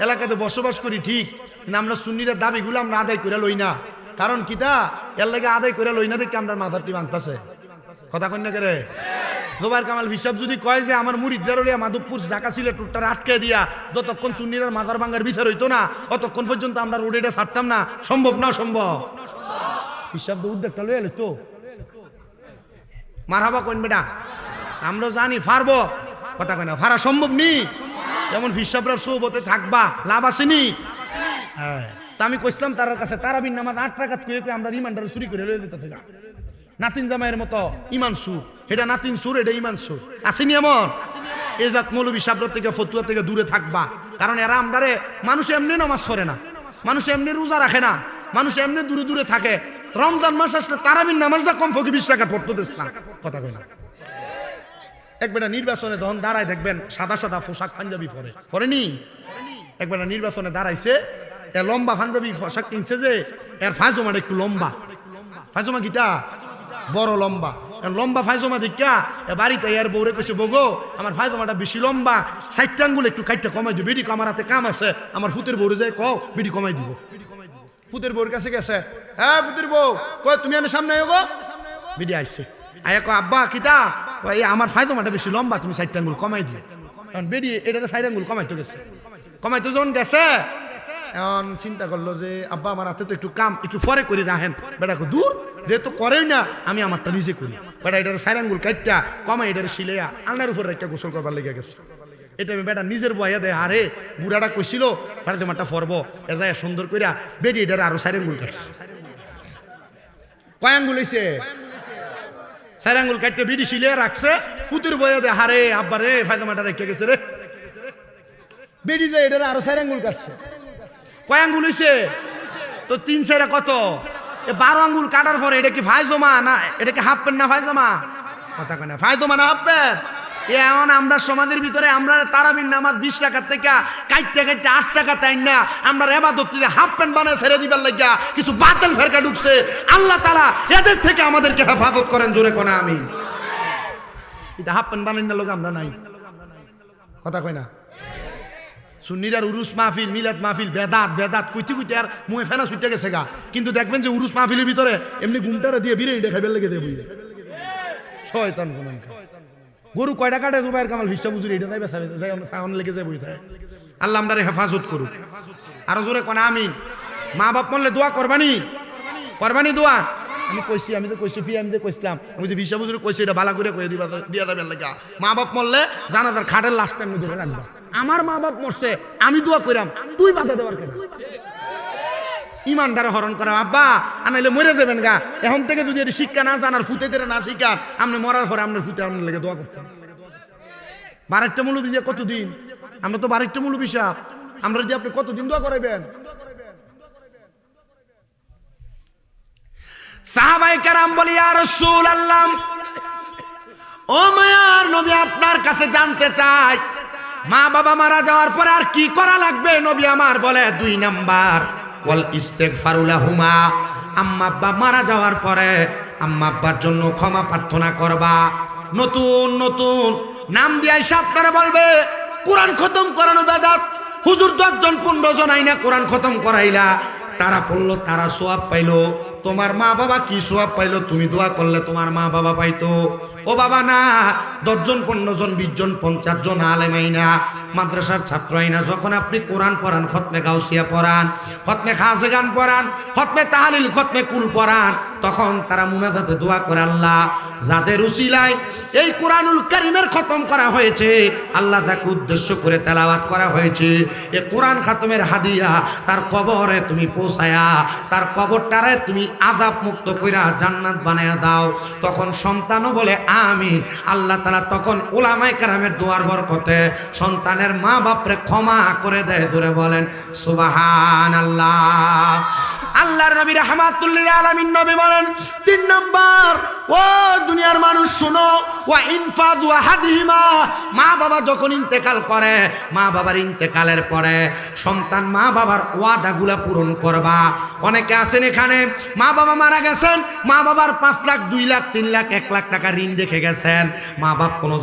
এলাকাতে বসবাস করি ঠিক, কিন্তু আমরা সুন্নিরা দাবিগুলো আমরা আদায় করে লই না। কারণ কিতা এর লাগে আদায় করে লই না দেখে আমরা মাথারটি ভাঙতাছে। কথা কই না করে? জোবাইর কামাল হিসাব যদি কয় যে আমার মুরিদরা মাধবপুর ঢাকা সিলেট টুটটার আটকে দিয়া যতক্ষণ সুন্নিরার মাজার ভাঙ্গার বিচার হইতো না, অতক্ষণ পর্যন্ত আমরা রোডেটা ছাড়তাম না। সম্ভব না? সম্ভব। হিসাব তো উদ্যোগটা লয়ে এলো তো মারহাবা কইন বেটা, আমরা জানি পারবো। কথা কয় না? ফারা সম্ভব নি। যেমন হিসাবরা সোহবতে থাকবা, লাভ আছে নি? হ্যাঁ, তা আমি কইছিলাম তার কাছে তারাবির নামাজ 8 রাকাত কয়ে আমরা রিমান্ডার চুরি করে লয়ে যেতে থাকা। নাতিন জামাইয়ের মতো ইমান সুর, এটা নাতিন সুর, এটা ইমান সুর। আসেনি এমন? এই জাত মৌলবী সাবরাত থেকে ফতুয়া থেকে দূরে থাকবা। কারণ এরা আমরারে মানুষ এমনি নামাজ পড়ে না, মানুষ এমনি রোজা রাখে না, মানুষ এমনি দূরে দূরে থাকে। রমজান মাস আসলে তারাবির নামাজটা কম ফকি 20 রাকাত পড়তে দিস না। কথা কই না? একবেলা নির্বাচনে তখন দাঁড়ায় দেখবেন সাদা সাদা পোশাক পাঞ্জাবি পরেনি। একবেলা নির্বাচনে দাঁড়াইছে, এ লম্বা পাঞ্জাবি পোশাক কিনছে যে এর ফায়জমাটা একটু লম্বা। ফায়জমা কিটা বড় লম্বা, লম্বা ফায়জমা দেখা বাড়িতে এর বউরে কইছে, বগো আমার ফায়জমাটা বেশি লম্বা, 60 আঙ্গুল একটু কাইটটা কমাই দিও। বেডি আমার হাতে কাম আছে, আমার ফুতের বউরে যায় কও বেডি কমাই দিব। ফুতের বউর কাছে গেছে, হ্যাঁ ফুতের বউ কয় তুমি এনে সামনে আইও গো। বেডি আইছে, আয়া কয় আব্বা কিটা? কয় আমার ফায়জমাটা বেশি লম্বা, তুমি 60 আঙ্গুল কমাই দিও। কারণ বেডি এটা 60 আঙ্গুল কমাইতে গেছে। কমাইতে যখন গেছে এখন চিন্তা করলো যে আব্বা আমার হাতে তো একটু কাম, একটু পরে করি রাখেন। বেটা দূর যেহেতু করেই না, আমি আমারটা নিজে করি। বেটা এটার 4 আঙ্গুল কাইটটা কমাই এটার শিলেয়া আলনার উপর রেখে গোসল করবার লেগে গেছে। এটা আমি বেটা নিজের বয়া দেয়, আরে বুড়াটা কইছিল ফাতেমাটা ফরবো, এ যায় সুন্দর কইরা বেডি এটার আরো 4 আঙ্গুল কাটছে। কয় আঙ্গুল হইছে? 4 আঙ্গুল কাটতে বেডি শিলে রাখছে। ফুতের বয়া দেয়, আরে আব্বা রে ফাতেমাটা রেখে গেছে রে। বেডি যায় এটার আরো 4 আঙ্গুল কাটছে। কয় আঙ্গুল হইছে? তো 3 4 কত? 12 আঙ্গুল কাটার পরে এটা কি ফায়জমা না এটা কি হাফ প্যান্ট না ফায়জমা? কথা কয় না? ফায়জমা না হাফ প্যান্ট? এখন আমরা সমাজের ভিতরে আমরা তারাবির নামাজ 20 টাকার থেকে কাইটটা 8 টাকা তাই না আমরা ইবাদত হাফ প্যান্ট বানায় ছেড়ে দিবার লাগিয়া কিছু বাতিল ফেরকা ঢুকছে। আল্লাহ তাআলা এদের থেকে আমাদেরকে হেফাজত করেন। জোরে কোনা আমিন। এটা হাফ প্যান্ট বানাই না লোক আমরা নাই। কথা কয় না? সুন্নিরার উরুস মাহফিল, মিলাদ মাহফিল, বেদাত কইতে কইতে আর মুয়ে ফেনা ছুটে গেছে গা। কিন্তু দেখবেন যে উরুস মাহফিলের ভিতরে এমনি ঘুমটারে দিয়ে বিরিয়ানি খাইবার লেগে দেয় বুঝলে শয়তান কোন গরু কয়টা কাটে জুবাইর কামাল হিসাব বুঝুরি এটা যাইবে সাউন্ড লেগে যায় বই থাকে। আল্লাহ আমরারে হেফাজত করুক। আরো জোরে কোন আমিন। মা বাপ মরলে দোয়া করবানি, করবানি দোয়া। আমি কইছি, আমি তো কইছি ফি, আমি তো কইছিলাম আমি যে হিসাব বুঝুরি কইছি এটা ভালো করে কইয়া দিয়া যাবে লাগা। মা বাপ মরলে জানাজার খাটের লাশটা আমি ধরে রাখবা। আমার মা বাপ মরছে আমি দোয়া কইরাম, তুই বাধা দেওয়ার কেন? ইমানদারে হরণ করা আব্বা আনাইলে মরে যাবেন গা। এখন থেকে যদি এটি শিক্ষা না জানার ফুতে তেরে না শিক্ষা, আপনি মরার পরে আপনার ফুতে আপনার লেগে দোয়া করতেন। 12টা মুলুবি দিয়ে কতদিন? আমরা তো 12টা মুলুবি সাহেব, আমরা যদি আপনি কতদিন দোয়া করাইবেন? সাহাবায়ে কেরাম বলি ইয়া রাসূলুল্লাহ, ও মায়ার নবী আপনার কাছে জানতে চাই মা বাবা মারা যাওয়ার পরে আর কি করা লাগবে? নবী আমার বলে 2 নাম্বার ওয়াল ইস্তিগফারু লাহুমা। আম্মা আব্বা মারা যাওয়ার পরে আম্মা আব্বার জন্য ক্ষমা প্রার্থনা করবা। নতুন নতুন নাম দিয়ে এসে আপনারা বলবে কোরআন খতম করানো বেদাত। হুজুর 10 জন 15 জন আইনা কোরআন খতম করাইলা, তারা পড়লো, তারা সওয়াব পাইলো। তোমার মা বাবা কি সওয়াব পাইলো? তুমি দোয়া করলে তোমার মা বাবা পাইতো। ও বাবা না, 10 জন 15 জন 20 জন 50 জন আলেম আইনা, মাদ্রাসার ছাত্র আইনা যখন আপনি কোরআন পড়ান, খতমে গাউসিয়া পড়ান, খতমে খাজেগান পড়ান, খতমে তাহলিল, খতমে কুল পড়ান, তখন তারা মুনাজাতে দোয়া করে আল্লাহ যাদের উসিলায় এই কোরআনুল কারীমের খতম করা হয়েছে, আল্লাহ তাকে উদ্দেশ্য করে তেলাওয়াত করা হয়েছে, এই কোরআন খতমের হাদিয়া তার কবরে তুমি পৌঁছায়া তার কবরটারে তুমি আযাব মুক্ত কইরা জান্নাত বানায়া দাও। তখন সন্তানও বলে আমিন। আল্লাহ তাআলা তখন উলামায়ে কেরামের দোয়ার বরকতে সন্তানের মা বাপরে ক্ষমা করে দেয়। জোরে বলেন সুবহানাল্লাহ। আল্লাহর নবী রাহমাতুল লিল আলামিন নবী বলেন 3 নাম্বার, ও দুনিয়ার মানুষ শুনো, ওয়া ইনফাদু আহাদিহিমা, মা বাবা যখন ইন্তেকাল করে, মা বাবার ইন্তেকালের পরে সন্তান মা বাবার ওয়াদাগুলা পূরণ করবা। অনেকে আছেন এখানে মা বাবা মারা গেছেন, মা বাবার 5 লাখ 2 লাখ 3 লাখ 1 লাখ টাকা ঋণ রেখে গেছেন। মা বাপ কোনো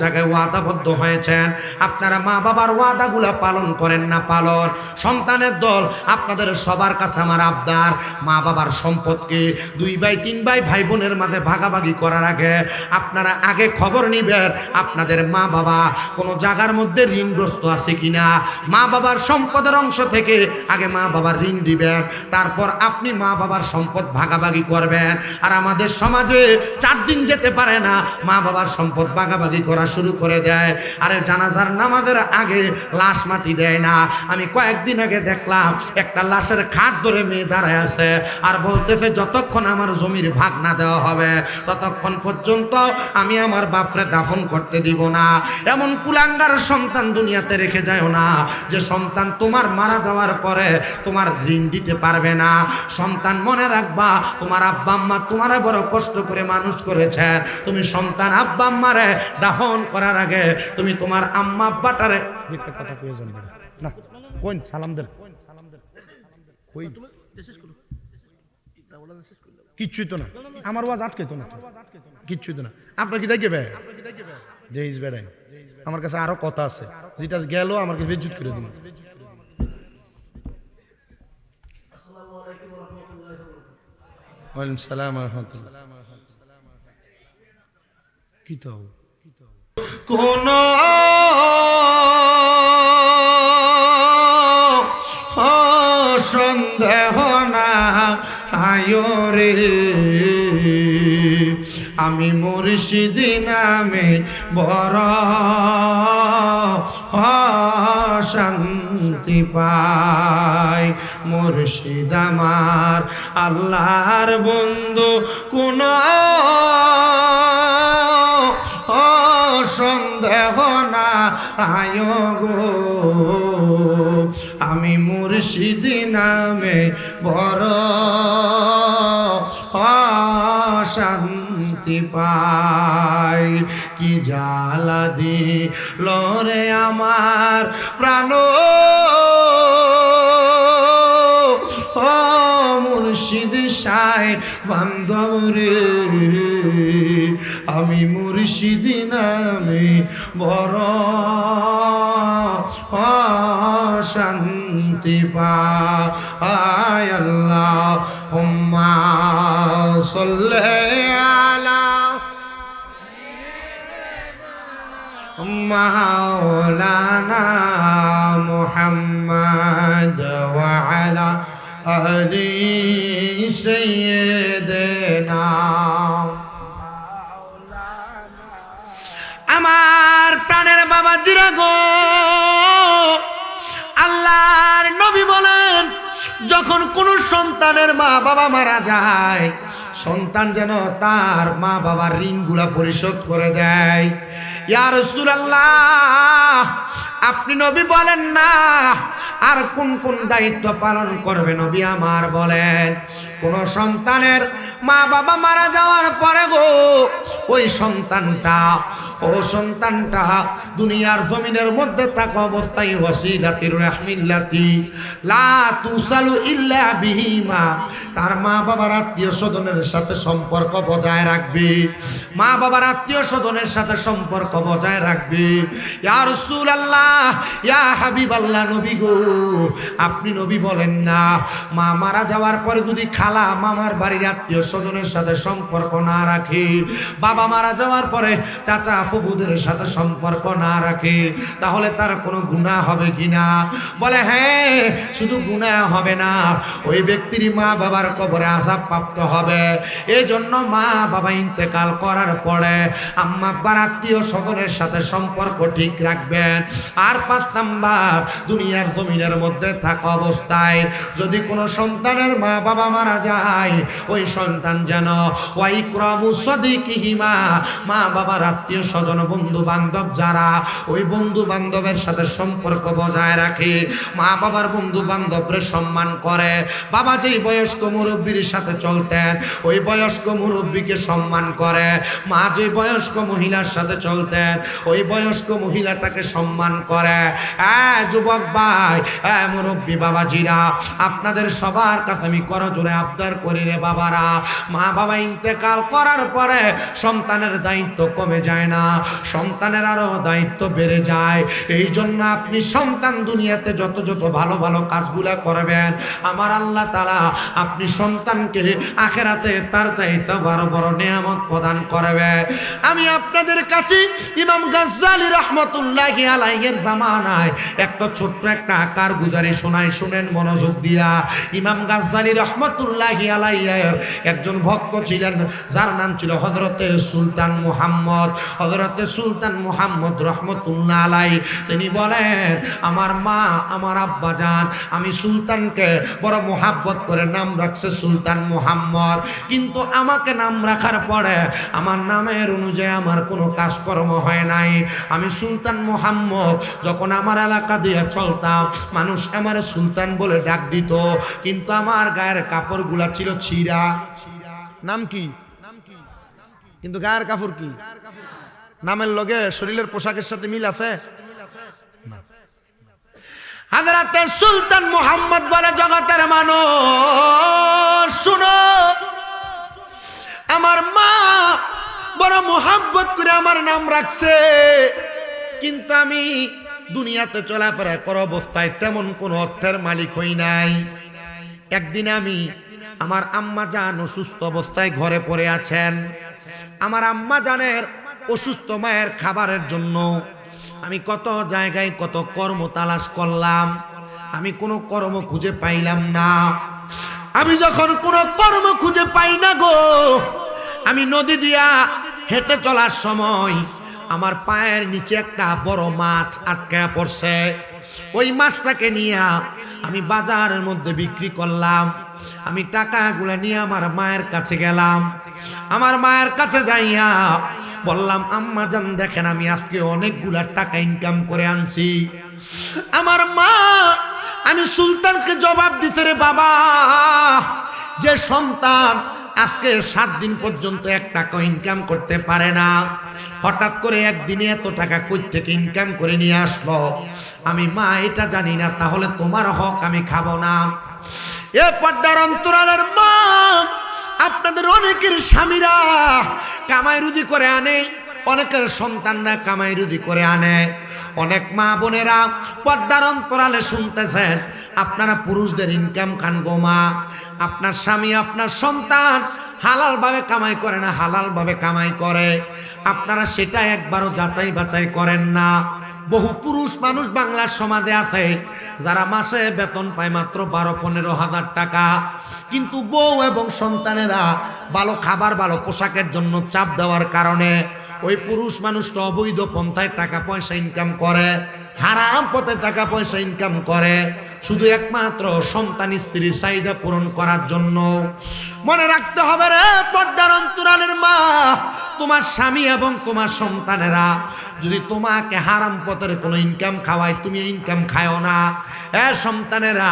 জায়গায় ওয়াদাবদ্ধ হয়েছেন, আপনারা মা বাবার ওয়াদাগুলা পালন করেন না। পালন সন্তানের দল, আপনাদের সবার কাছে আমার আবদার, মা বাবার সম্পদকে 2 ভাই 3 ভাই ভাই বোনের মাঝে ভাগাভাগি করার আগে আপনারা আগে খবর নিবেন আপনাদের মা বাবা কোনো জায়গার মধ্যে ঋণগ্রস্ত আছে কিনা। মা বাবার সম্পদের অংশ থেকে আগে মা বাবার ঋণ দিবেন, তারপর আপনি মা বাবার সম্পদ ভাগাভাগি করবেন। আর আমাদের সমাজে 4 দিন যেতে পারে না মা বাবার সম্পদ ভাগাভাগি করা শুরু করে দেয়। আরে জানাজার নামাজের আগে লাশ মাটি দেয় না। আমি কয়েকদিন আগে দেখলাম একটা লাশের খাট ধরে মেয়ে দাঁড়ায় আছে আর বলতেছে যতক্ষণ আমার জমির ভাগ না দেওয়া হবে ততক্ষণ পর্যন্ত আমি আমার বাপরে দাফন করতে দিব না। এমন কুলাঙ্গার সন্তান দুনিয়াতে রেখে যায়ও না যে সন্তান তোমার মারা যাওয়ার পরে তোমার ঋণ দিতে পারবে না। সন্তান মনে রাখবা, তোমার আব্বা আম্মা তোমারে বড় কষ্ট করে মানুষ করেছে। তুমি সন্তান আব্বা আম্মারে দাফন করার আগে তুমি তোমার আম্মা আব্বাটারে কথা কয়ে যাবে না। কোন সালাম দেন, কই কিচ্ছুই তো না, আমার ওয়াজ আটকে তো না, কিচ্ছুই তো না। আপনার কি দেখবে যে ইস বেড়াই, আমার কাছে আরো কথা আছে, যেটা গেল আমার কাছে বেজ্জুত করে দিন। ওয়ালাইকুম সালাম ওয়া রাহমাতুল্লাহ। কি তো কোন সন্দেহ না আয়োরে, আমি মুর্শিদ নামে বড় শান্তি পাই। মুর্শিদ আমার আল্লাহর বন্ধু, কোন সন্দেহ না আয়ো গো, আমি মুর্শিদ নামে বড় শান্তি পাই। কি জ্বালা দিল রে আমার প্রাণ, মুর্শিদ সাই বান্ধব রে, আমি মুর্শিদ নামে বড় শান্তি পাই। আল্লাহুম্মা সাল্লি আলা মাওলানা মুহাম্মদ ওয়া আলা আলি সাইয়্যিদিনা। আমার প্রাণের বাবা জিরা গো, আল্লাহর নবী বলেন যখন কোন সন্তানের মা বাবা মারা যায়, সন্তান যেন তার মা বাবার ঋণগুলা পরিশোধ করে দেয়। ইয়া রাসূলুল্লাহ, আপনি নবী বলেন না আর কোন কোন দায়িত্ব পালন করবে নবী আমার বলেন। কোন সন্তানের মা বাবা মারা যাওয়ার পরে গো, ওই সন্তানটা দুনিয়ার জমিনের মধ্যে থাকা অবস্থায় ওয়াসিলাতির রাহমিল্লাতি লা তুসালু ইল্লা বিহিমা, তার মা বাবার আত্মীয় স্বজনের সাথে সম্পর্ক বজায় রাখবে, মা বাবার আত্মীয় স্বজনের সাথে সম্পর্ক বজায় রাখবে। ইয়া রাসূলুল্লাহ, ইয়া হাবিবাল্লাহ, নবী গো আপনি নবী বলেন না মা মারা যাওয়ার পরে যদি খালা মামার বাড়ির আত্মীয় স্বজনের সাথে সম্পর্ক না রাখে, বাবা মারা যাওয়ার পরে চাচা ফুফুদের সাথে সম্পর্ক না রাখে, তাহলে তার কোনো গুনাহ হবে কিনা? বলে হ্যাঁ, শুধু গুনাহ হবে না, ওই ব্যক্তির মা বাবার কবরে আযাব প্রাপ্ত হবে। এই জন্য মা বাবা ইন্তেকাল করার পরে আম্মা আব্বার আত্মীয় স্বজনের সাথে সম্পর্ক ঠিক রাখবেন। আর 5 নাম্বার, দুনিয়ার জমিনের মধ্যে থাকা অবস্থায় যদি কোনো সন্তানের মা বাবা মারা যায়, ওই সন্তান যেন ওয়াইক্রামু সাদিকিহিমা, মা বাবার আত্মীয় স্বজন বন্ধু বান্ধব যারা, ওই বন্ধু বান্ধবের সাথে সম্পর্ক বজায় রাখে, মা বাবার বন্ধু বান্ধবরে সম্মান করে। বাবা যেই বয়স্ক মুরব্বীর সাথে চলতেন, ওই বয়স্ক মুরব্বীকে সম্মান করে। মা যে বয়স্ক মহিলার সাথে চলতেন, ওই বয়স্ক মহিলাটাকে সম্মান করে। যুবক ভাই, মুরব্বী বাবাজিরা, আপনাদের সবার কাছে আমি করজোরে আবদার করি রে বাবারা, মা বাবা ইন্তেকাল করার পরে সন্তানের দায়িত্ব কমে যায় না, সন্তানের আরো দায়িত্ব বেড়ে যায়। এই জন্য আপনি সন্তান দুনিয়াতে যত যত ভালো ভালো কাজগুলা করবেন, আমার আল্লাহ তাআলা আপনি সন্তানকে আখিরাতে তার চাইতে বড় বড় নিয়ামত প্রদান করবে। আমি আপনাদের কাছে ইমাম গাজ্জালী রাহমাতুল্লাহি আলাইহির জামানায় একটা ছোট্ট একটা আকার গুজারি শোনাই, শুনেন মনোযোগ দিয়া। ইমাম গাজ্জালী রাহমাতুল্লাহি আলাইহির একজন ভক্ত ছিলেন, যার নাম ছিল হযরতে সুলতান মুহাম্মদ। হযরতে সুলতান মুহাম্মদ রাহমাতুল্লাহ আলাইহি তিনি বলেন, আমার মা আমার আব্বা জান আমি সুলতানকে বড় মোহাব্বত করে নাম রাখছে সুলতান মুহাম্মদ, কিন্তু আমাকে নাম রাখার পরে আমার নামের অনুযায়ী আমার কোনো কাজকর্ম হয় নাই। আমি সুলতান মুহাম্মদ যখন আমার এলাকা দিয়ে চলতাম, মানুষ আমার সুলতান বলে ডাক দিত, কিন্তু আমার গায়ের কাপড়গুলা ছিল ছিঁড়া। নাম কি? কিন্তু গায়ের কাপড় কি? নামের লগে শরীরের পোশাকের সাথে মিল আছে? হযরতে সুলতান মুহাম্মদ বলে, জগতের মানুষ শুনো, আমার মা বড় মোহাব্বত করে আমার নাম রাখছে, কিন্তু আমি দুনিয়াতে চলাফেরা করা অবস্থায় তেমন কোনো অর্থের মালিক হই নাই। একদিন আমি আমার আম্মা জান অসুস্থ অবস্থায় ঘরে পড়ে আছেন। আমার আম্মা জানের অসুস্থ মায়ের খাবারের জন্য আমি কত জায়গায় কত কর্ম তালাশ করলাম, আমি কোনো কর্ম খুঁজে পাইলাম না। আমি যখন কোনো কর্ম খুঁজে পাই না গো, আমি নদী দিয়া হেঁটে চলার সময় আমার পায়ের নিচে একটা বড় মাছ আটকায়া পড়ছে। ওই মাছটাকে নিয়ে আমি বাজারের মধ্যে বিক্রি করলাম। আমি টাকাগুলো নিয়ে আমার মায়ের কাছে গেলাম। আমার মায়ের কাছে যাইয়া বললাম, আম্মা জান দেখেন আমি আজকে অনেকগুলা টাকা ইনকাম করে আনছি। আমার মা, আমি সুলতানকে জবাব দিতে রে বাবা, যে সন্তান আজকে 7 দিন পর্যন্ত 1 টাকা ইনকাম করতে পারে না, হঠাৎ করে একদিনে এত টাকা কই থেকে ইনকাম করে নিয়ে আসলো, আমি মা এটা জানি না, তাহলে তোমার হক আমি খাবো না। এ পর্দার অন্তরালের মা, আপনাদের অনেকের স্বামীরা কামাই রুজি করে আনে, অনেকের সন্তানরা কামাই রুজি করে আনে। অনেক মা বোনেরা পর্দার অন্তরালে শুনতেছেন, আপনারা পুরুষদের ইনকাম খান গো মা, আপনার স্বামী আপনার সন্তান হালাল ভাবে কামাই করে না, হালাল ভাবে কামাই করে, আপনারা সেটা একবারও যাচাই বাছাই করেন না। বহু পুরুষ মানুষ বাংলার সমাজে আছে যারা মাসে বেতন পায় মাত্র 12-15 হাজার টাকা, কিন্তু বউ এবং সন্তানেরা ভালো খাবার ভালো পোশাকের জন্য চাপ দেওয়ার কারণে ওই পুরুষ মানুষটা অবৈধ পন্থায় টাকা পয়সা ইনকাম করে, হারাম পথে টাকা পয়সা ইনকাম করে, শুধু একমাত্র সন্তান স্ত্রীর চাহিদা পূরণ করার জন্য। মনে রাখতে হবে রে পর্দার অন্তরালের মা, তোমার স্বামী এবং তোমার সন্তানেরা যদি তোমাকে হারাম পথের কোনো ইনকাম খাওয়ায়, তুমি ইনকাম খায়ও না। সন্তানেরা,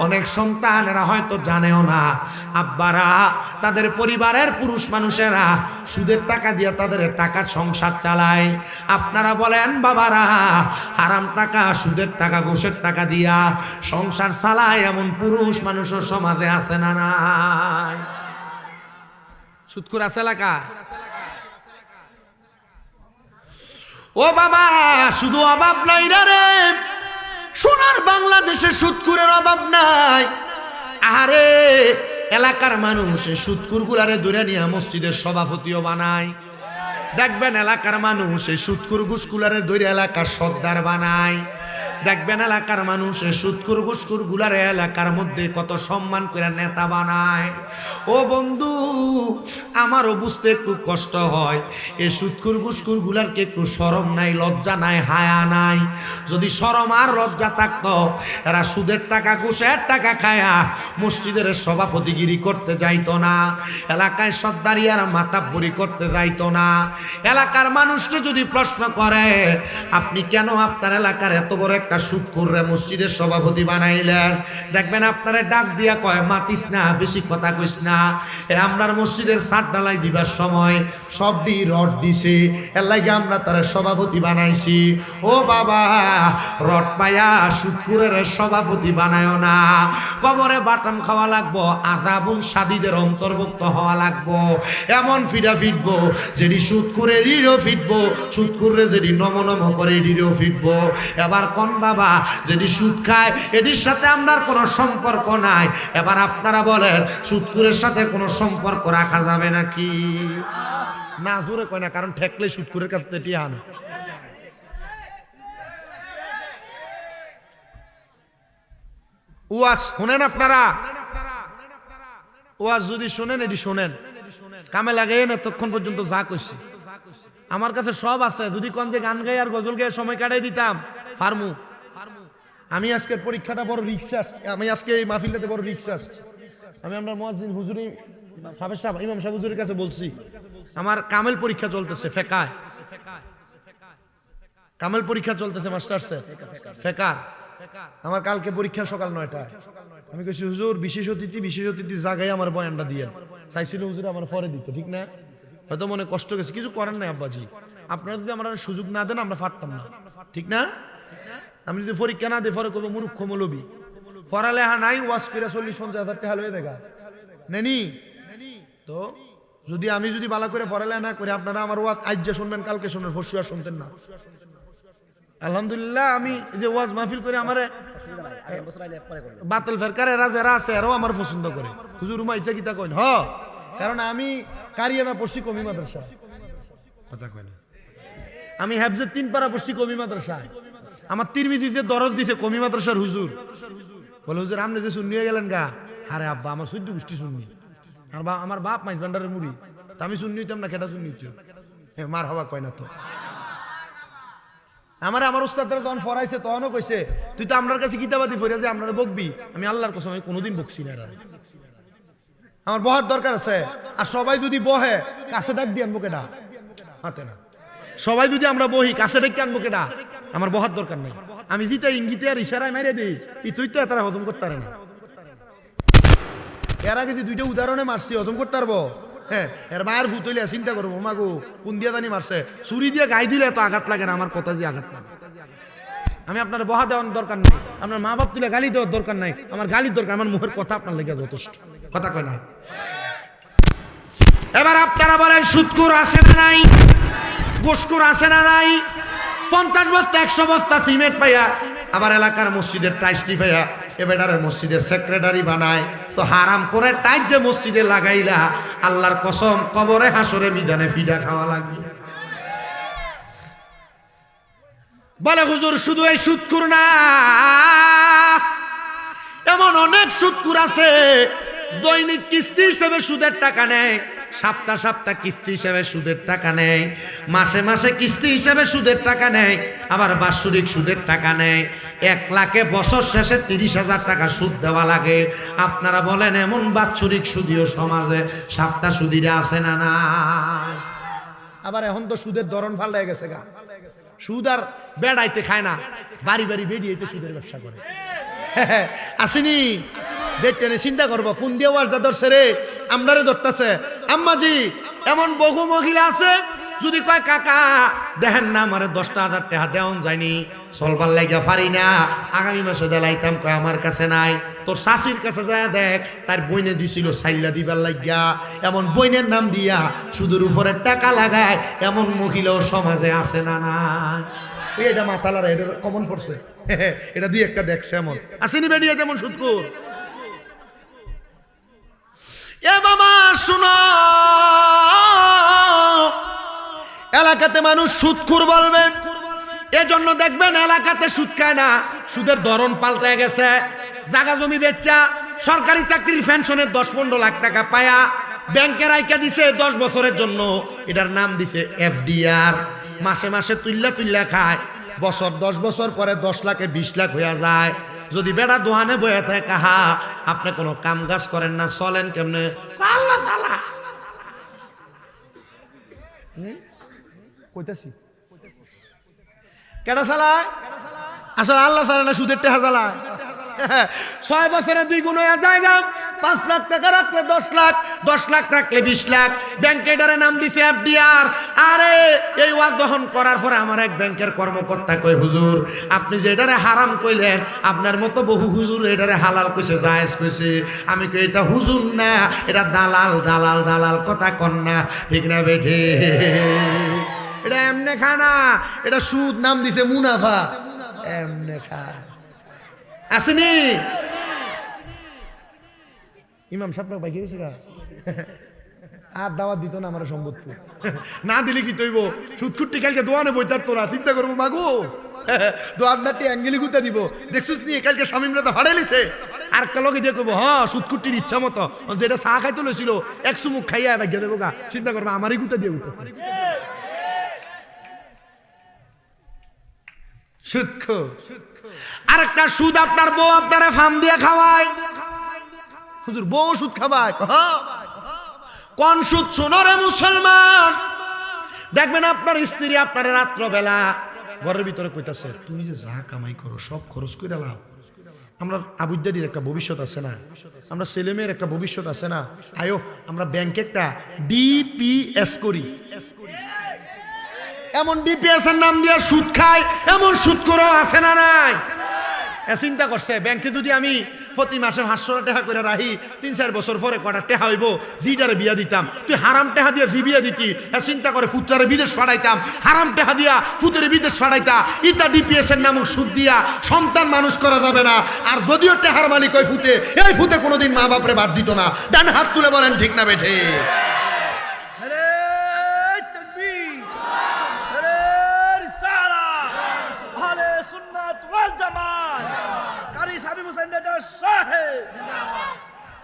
অনেক সন্তানেরা হয়তো জানেও না, আব্বারা তাদের পরিবারের পুরুষ মানুষেরা সুদের টাকা দিয়ে তাদের টাকা সংসার চালায়। আপনারা বলেন বাবারা, হারাম টাকা সুদের টাকা ঘুষের টাকা দিয়া সংসার চালায় এমন পুরুষ মানুষের সমাজে আছে না নাই? সুদখোর আছে এলাকায়? ও বাবা, শুধু অভাব নাই রে, সোনার বাংলাদেশে সুদখোরের অভাব নাই। আরে এলাকার মানুষ এই সুদখোরগুলারে ধরে নিয়ে মসজিদের সভাপতিও বানায়। দেখবেন এলাকার মানুষ এই সুদখোর ঘুষগুলারে ধরে এলাকার সর্দার বানায়। দেখবেন এলাকার মানুষ সুদখোর ঘুষখোর গুলার এলাকার মধ্যে কত সম্মান করে নেতা বানায়। ও বন্ধু, আমারও বুঝতে একটু কষ্ট হয়, এই সুদখোর ঘুষখোর গুলারকে একটু শরম নাই, লজ্জা নাই, হায়া নাই। যদি শরম আর লজ্জা থাকতো, এরা সুদের টাকা ঘুষের টাকা খায়া মসজিদের সভাপতিগিরি করতে যাইতো না, এলাকায় সর্দারি আর মাতাব্বরি করতে যাইতো না। এলাকার মানুষকে যদি প্রশ্ন করে আপনি কেন আপনার এলাকার এত বড় একটা সুদখোররে মসজিদের সভাপতি বানাইলেন, দেখবেন আপনারে ডাক দিয়া কয় মাতিস না, বেশি কথা কইস না। আমরার মসজিদের ছাদ ঢালাই দিবার সময় সবই রড দিছে, এর লাগে আমরা তার সভাপতি বানাইছি। ও বাবা, রড পায়া সুদখোরের সভাপতি বানায় না, কবরে বাটাম খাওয়া লাগবো, আযাবুন শাদীদের অন্তর্ভুক্ত হওয়া লাগবো। এমন ফিডা ফিটবো যেটি সুদখোরের রিড়ো ফিটবো, সুদখোররে যেটি নম নম করে রিড়ো ফিটবো। এবার কোন বাবা যেটি সুদ খায় এটির সাথে আপনার কোনো সম্পর্ক নাই, এবার আপনারা বলেন সুদখোরের সাথে কোনো সম্পর্ক রাখা যাবে নাকি? না, জোরে কয় না, কারণ ঠেকলে সুদখোরের কাছে এটি আনে। ওয়াজ শুনেন আপনারা, ওয়াজ যদি শুনেন এটি শুনেন, কামে লাগে না ততক্ষণ পর্যন্ত যা কইছি। আমার কাছে সব আছে, যদি কোন যে গান গাই আর গজল গায়ে সময় কাটাই দিতাম ফার্মু। আমি আজকের পরীক্ষাটা বড় রিক্স আসছে, আমি আজকে এই মাহফিলটাতে বড় রিক্স আসছে। আমি আমরা মুয়াজ্জিন হুজুরি সাহেব সাহেব ইমাম সাহেব হুজুরের কাছে বলছি আমার কামেল পরীক্ষা চলতেছে ফেকায়, কামেল পরীক্ষা চলতেছে মাস্টার্সে ফেকার। আমার কালকে পরীক্ষা সকাল 9টায়। আমি কইছি হুজুর বিশেষ অতিথি জায়গায় আমার বয়ানটা দিয়ে চাইছিল, হুজুর আমার পরে দিত, ঠিক না? হয়তো মনে কষ্ট গেছে, কিছু করেন নাই আব্বাজি, আপনারা যদি আমরা সুযোগ না দেন আমরা পারতাম না, ঠিক না? আমি যদি পরীক্ষা না দিই পরে করবো মূর্খ মৌলবি, পড়ালেখা নাই, ওয়াজ করে 40-50 হাজার টাকা হয়ে দেখা নেনি। তো যদি আমি যদি ভালো করে পড়ালেখা না করে আপনারা আমার ওয়াজ আজ যে শুনবেন কালকে শুনবেন, পরশু আর শুনতেন না। আলহামদুলিল্লাহ আমি যে ওয়াজ মাহফিল করে আমার বাতিল ফেরকার এরা যারা আছে এরাও আমার পছন্দ করে, হুজুর উমা ইচ্ছা কিতা কইন। কারণ আমি কারিয়ানা পড়ছি কমি মাদ্রাসা, কথা কয় না, আমি হেফজের 3 পারা পড়ছি কমি মাদ্রাসায়, আমার তিরমিজিতে দরজ দিছে কমি মাদ্রাসার হুজুর। বলে হুজুর আপনি যে শুনিয়ে গেলেন গা, আরে আব্বা আমার 14 গোষ্ঠী শুননি, আমার বাপ মাইজ ভান্ডারের মুড়ি, তা আমি শুননি হইতাম না, কেটা শুননি মার হওয়া কয় না। তো আমার উস্তাদরা যখন ফরাইছে তখনও কইছে তুই তো আপনার কাছে কিতাবাদি ফরিয়া যে আপনারা বকবি, আমি আল্লাহর কসম আমি কোনোদিন বকছি না, আমার বহার দরকার আছে। আর সবাই যদি বহে কাছে ডাক দিয়ে আনবো কেডা, হাতে না, সবাই যদি আমরা বহি কাছে ডেকে আনবো কেডা, আমার বহার দরকার নাই। আমি জিতে ইঙ্গিতে আর ইশারায় মেরে দিই, তুই তো তারা হজম করতে পারে না। এর আগে যে 2টা উদাহরণে মারছি, হজম করতে পারবো? হ্যাঁ, এর মায়ের ভূত হইলে চিন্তা করবো, মাগো কোন দিয়া জানি মারছে, ছুরি দিয়ে গাই দিলে এত আঘাত লাগে না, আমার কথা যে আঘাত লাগে। আমি আপনার বহা দেওয়ার দরকার নাই, আপনার মা বাপ তুলে গালি দেওয়ার দরকার নাই, আমার গালির দরকার, আমার মুখের কথা আপনার লেগে যথেষ্ট, কথা কয় না। এবার আপনারা বলেন সুদখোর আছে না নাই, ঘুষখোর আছে না নাই? 50 বস্তা 100 বস্তা সিমেন্ট পাইয়া আবার এলাকার মসজিদের টাইসটি পাইয়া এবারে মসজিদের সেক্রেটারি বানায়। তো হারাম করে টাইট যে মসজিদে লাগাইলা, আল্লাহর কসম কবরে হাসরে বিধানে ফিডা খাওয়া লাগবে। বলে হুজুর শুধু এই সুদখোর না, এমন অনেক সুদখোর আছে দৈনিক কিস্তি হিসেবে সুদের টাকা নেয়, সপ্তাহ সপ্তাহ কিস্তি হিসেবে সুদের টাকা নেয়, মাসে মাসে কিস্তি হিসেবে সুদের টাকা নেয়, আবার বাৎসরিক সুদের টাকা নেয়। 1 লাখে বছর শেষে 30,000 টাকা সুদ দেওয়া লাগে। আপনারা বলেন এমন বাৎসরিক সুদীয় সমাজে সপ্তাহ সুদীরা আছে না না? আবার এখন তো সুদের ধরন পাল্টে গেছে গা, সুদ আর বেড়াইতে খায় না, বাড়ি বাড়ি বেরিয়েতে সুদের ব্যবসা করে। আসেনি বেটেনে চিন্তা করবো কোন দিয়ে ওয়াজটা ধরছে রে, আমরারে ধরতেছে। আম্মাজি এমন বহু মহিলা আছে যদি কয় কাকা দেখেন না আমার 10,000 টাকা দেওয়ান যায়নি, চলবার লাগিয়া পারি না, আগামী মাসে দেলাইতাম, কয় আমার কাছে নাই। তোর শাশির কাছে যায় দেখ, তার বইনে দিছিল সাইল্লা দিবার লাগিয়া, এমন বইনের নাম দিয়া সুদের উপরে টাকা লাগায় এমন মহিলাও সমাজে আছে না না? এটা মাতালারা এটা কমন পড়ছে, এটা 2-1টা দেখছে এমন আসেনি বেরিয়ে যেমন সুদখোর। এ বাবা শুনো, এলাকাতে মানুষ সুদখোর বলবে, এজন্য দেখবেন এলাকাতে সুদ খায় না, সুদের ধরন পাল্টে গেছে। জায়গা জমি বেচা সরকারি চাকরির পেনশনের 10-15 লাখ টাকা পায়া ব্যাংকে রাইখা দিছে 10 বছরের জন্য, এটার নাম দিছে এফডিআর। মাসে মাসে তুল্লা খায়, বছর 10 বছর পরে 10 লাখে 20 লাখ হইয়া যায়। যদি বেটা দোহানে বয়ে থাকে, কাহা আপনি কোনো কাম কাজ করেন না, চলেন কেমনে? আল্লাহ তাআলা কইতাছি কেডা চালায়? আসলে আল্লাহ চালায় না, সুদের টাকা চালায়। 6 বছরে 2 গুণ হয়ে জায়গা। 5 লাখ টাকা রাখলে 10 লাখ, 10 লাখ রাখলে 20 লাখ। ব্যাংকে এটারে নাম দিছে এফডিআর। আরে এই ওয়াজ যখন করার পরে আমার এক ব্যাংকের কর্মকর্তা কয়, হুজুর আপনি যে এটারে হারাম কইলেন, আপনার মতো বহু হুজুর এটারে হালাল কইছে, জায়েজ কইছে। আমি কই এটা হুজুর না, এটা দালাল দালাল দালাল, কথা কন না, ঠিক না বেঠে? এটা এমনে খানা, এটা সুদ, নাম দিছে মুনাফা, এমনে খা। আসেনি ইমাম সাহেব ভাই গেছে গা, আর দাওয়াত দিত না আমার সম্পত্তি না দিলে কি তৈব? সুদকুট্টি কালকে দোয়ানে বইতার তোরা চিন্তা করবো মাগো, দোয়ানদারটি অ্যাঙ্গেলি গুতা দিব। দেখছিস নি কালকে স্বামীরা তো হারাই লিছে, আর কালকে দিয়ে কইবো হ্যাঁ সুদকুট্টির ইচ্ছা মতো, যেটা চা খাইতে লইছিল 1 চুমুক খাইয়া ভাগ্য দেবো গা, চিন্তা করবো আমারই গুতা দিয়ে গুতা। আরেকটা সুদ, আপনার বউ আপনারা ফার্ম দিয়ে খাওয়ায়। হুজুর বউ সুদ খাওয়ায়, কোন সুদ? শোনো রে মুসলমান, দেখবেন আপনার স্ত্রী আপনার রাত্রবেলা ঘরের ভিতরে কইতাছে, তুমি যে যা কামাই করো সব খরচ করে লাও। আমরা আবুদ্দারির একটা ভবিষ্যৎ আছে না, আমরা ছেলে মেয়ের একটা ভবিষ্যৎ আছে না, আয়ো আমরা ব্যাংকে একটা ডিপিএস করি। এমন ডিপিএস এর নাম দিয়ে সুদ খায়, এমন সুদ করে আছে না নাই? চিন্তা করছে ব্যাংকে যদি আমি প্রতি মাসে 500 টাকা করে রাখি, 3-4 বছর পরে কটা টাকা হইব, জিটারে বিয়া দিতাম, তুই হারাম টাকা দিয়ে জি বিয়া দিতি। চিন্তা করে পুত্রারে বিদেশ পাঠাইতাম, হারাম টাকা দিয়া পুত্রের বিদেশ পাঠাইতা। ইটা ডিপিএস এর নামক সুদ দিয়া সন্তান মানুষ করা যাবে না। আর যদিও টাকার মালিক ওই ফুতে, এই ফুতে কোনোদিন মা বাপরে বাদ দিত না। ডান হাত তুলে বলেন ঠিক না বেঠে?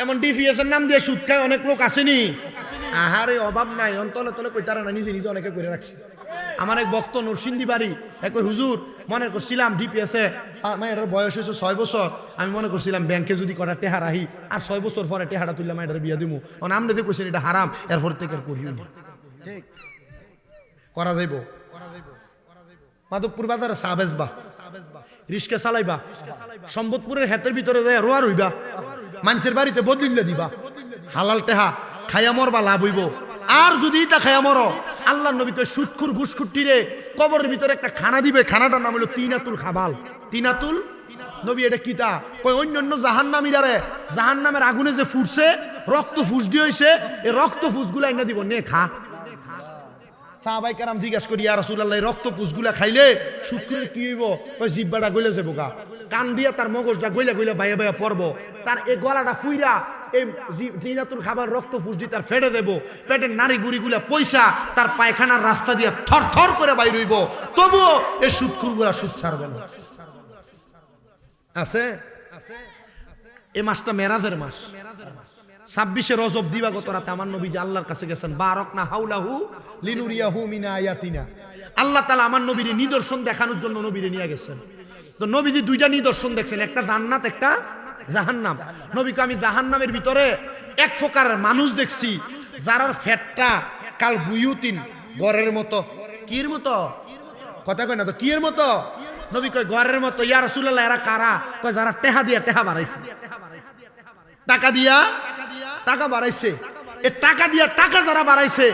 এমন ডিপিএস এর নাম দিয়ে সুদ খায় অনেক লোক আসেনি। আহারে অভাব নাই, অন্তলে তলে কইতারা না, নিজে নিজে অনেকে করে রাখছে। আমার এক ভক্ত নরসিংদী বাড়ি, এক হুজুর মনে করছিলাম ডিপিএস এ মায়ের বয়স হয়েছে 6 বছর, আমি মনে করছিলাম ব্যাংকে যদি কটা টেহা রাহি আর 6 বছর পরে টেহাটা তুললে মায়ের বিয়া দিমু। আমরা যে কইছেন এটা হারাম, এরপর থেকে করিও না, ঠিক করা যাইব। মাধবপুর বাজারে চা বেচবা, রিস্কা চালাইবা, সম্বতপুরের হেতের ভিতরে যায় রোয়া রইবা, মানুষের বাড়িতে বদলিলে দিবা, হালাল টেহা খাইয়া মরবা, লাভ হইব। আর যদি এটা খাইয়া মরো, আল্লাহ নবী কয় সুদখুর ঘুষখুরটি রে কবরের ভিতরে একটা খানা দিবে, খানাটার নাম হলো তিনাতুল খাবাল। তিনাতুল নবী এটা কিতা কয়? অন্যান্য জাহান্নামীরারে জাহান্নামের আগুনে যে ফুটছে, রক্ত ফুস দিয়ে হইছে, এই রক্ত ফুসগুলা এনে দিব, নে খা। সাহাবায়ে কেরাম জিজ্ঞাসা করি, ইয়া রাসূলুল্লাহ রক্ত পুষগুলা খাইলে সুদখুরের কি হইব? কয় জিহ্বাটা গলে যাবো গা, কান দিয়া তার মগজটা গইলা গইলা বাইয়া বাইয়া পড়বো, তার এই গলাটা ফুইরা এই তিনাতুল খাবার রক্ত ফুস দিয়ে তার ফেটে দেবো, পেটের নারী গুড়িগুলা পয়সা তার পায়খানার রাস্তা দিয়ে থর থর করে বাইর হইব, তবুও এই সুদখুরগুলা সুদ ছাড়বে না। আছে এই মাসটা মেরাজের মাস, 26 রজব দিবাগত রাতে আমার নবী যে আল্লাহর কাছে গেছেন, বারাকনা হাওলাহু লিনুরিয়াহু মিন আয়াতিনা। আল্লাহ তাআলা আমার নবীর নিদর্শন দেখানোর জন্য নবীরে নিয়ে গেছেন। তো নবীজি 2টা নিদর্শন দেখছেন, একটা জান্নাত একটা জাহান্নাম। নবীকে আমি জাহান্নামের ভিতরে এক প্রকারের মানুষ দেখছি, যারার ফেটটা কাল বুয়ুতিন গড়ের মতো। কির মতো? কথা কয় না তো, কির মতো? নবী কয় গড়ের মতো। ইয়া রাসূলুল্লাহ এরা কারা? কয় যারা টেহা দিয়া টেহা বাড়াইছে, টাকা দিয়া টাকা বাড়াইছে। এ টাকা দিয়া টাকা যারা বাড়াইছে,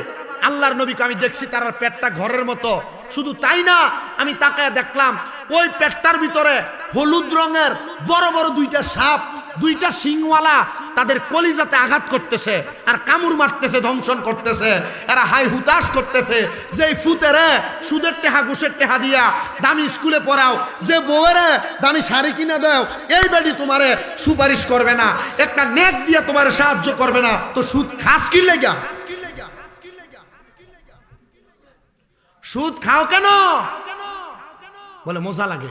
আল্লাহর নবীকে আমি দেখছি তার পেটটা ঘরের মতো। শুধু তাই না, আমি তাকায় দেখলাম ওই পেটটার ভিতরে হলুদ রঙের বড় বড় 2টা সাপ, 2টা শিংওয়ালা তাদের কলিজাতে আঘাত করতেছে আর কামড় মারতেছে, ধ্বংসন করতেছে। এরা হাই হুতাশ করতেছে, যে ফুতেরে সুদের টেহা ঘুষের টেহা দিয়া দামি স্কুলে পড়াও, যে বউয়েরে দামি শাড়ি কিনে দাও, এই বেডি তোমারে সুপারিশ করবে না, একটা নেক দিয়ে তোমারে সাহায্য করবে না, তো সুদ খাস কি লেগা? সুদ খাও কেন? বলে মজা লাগে,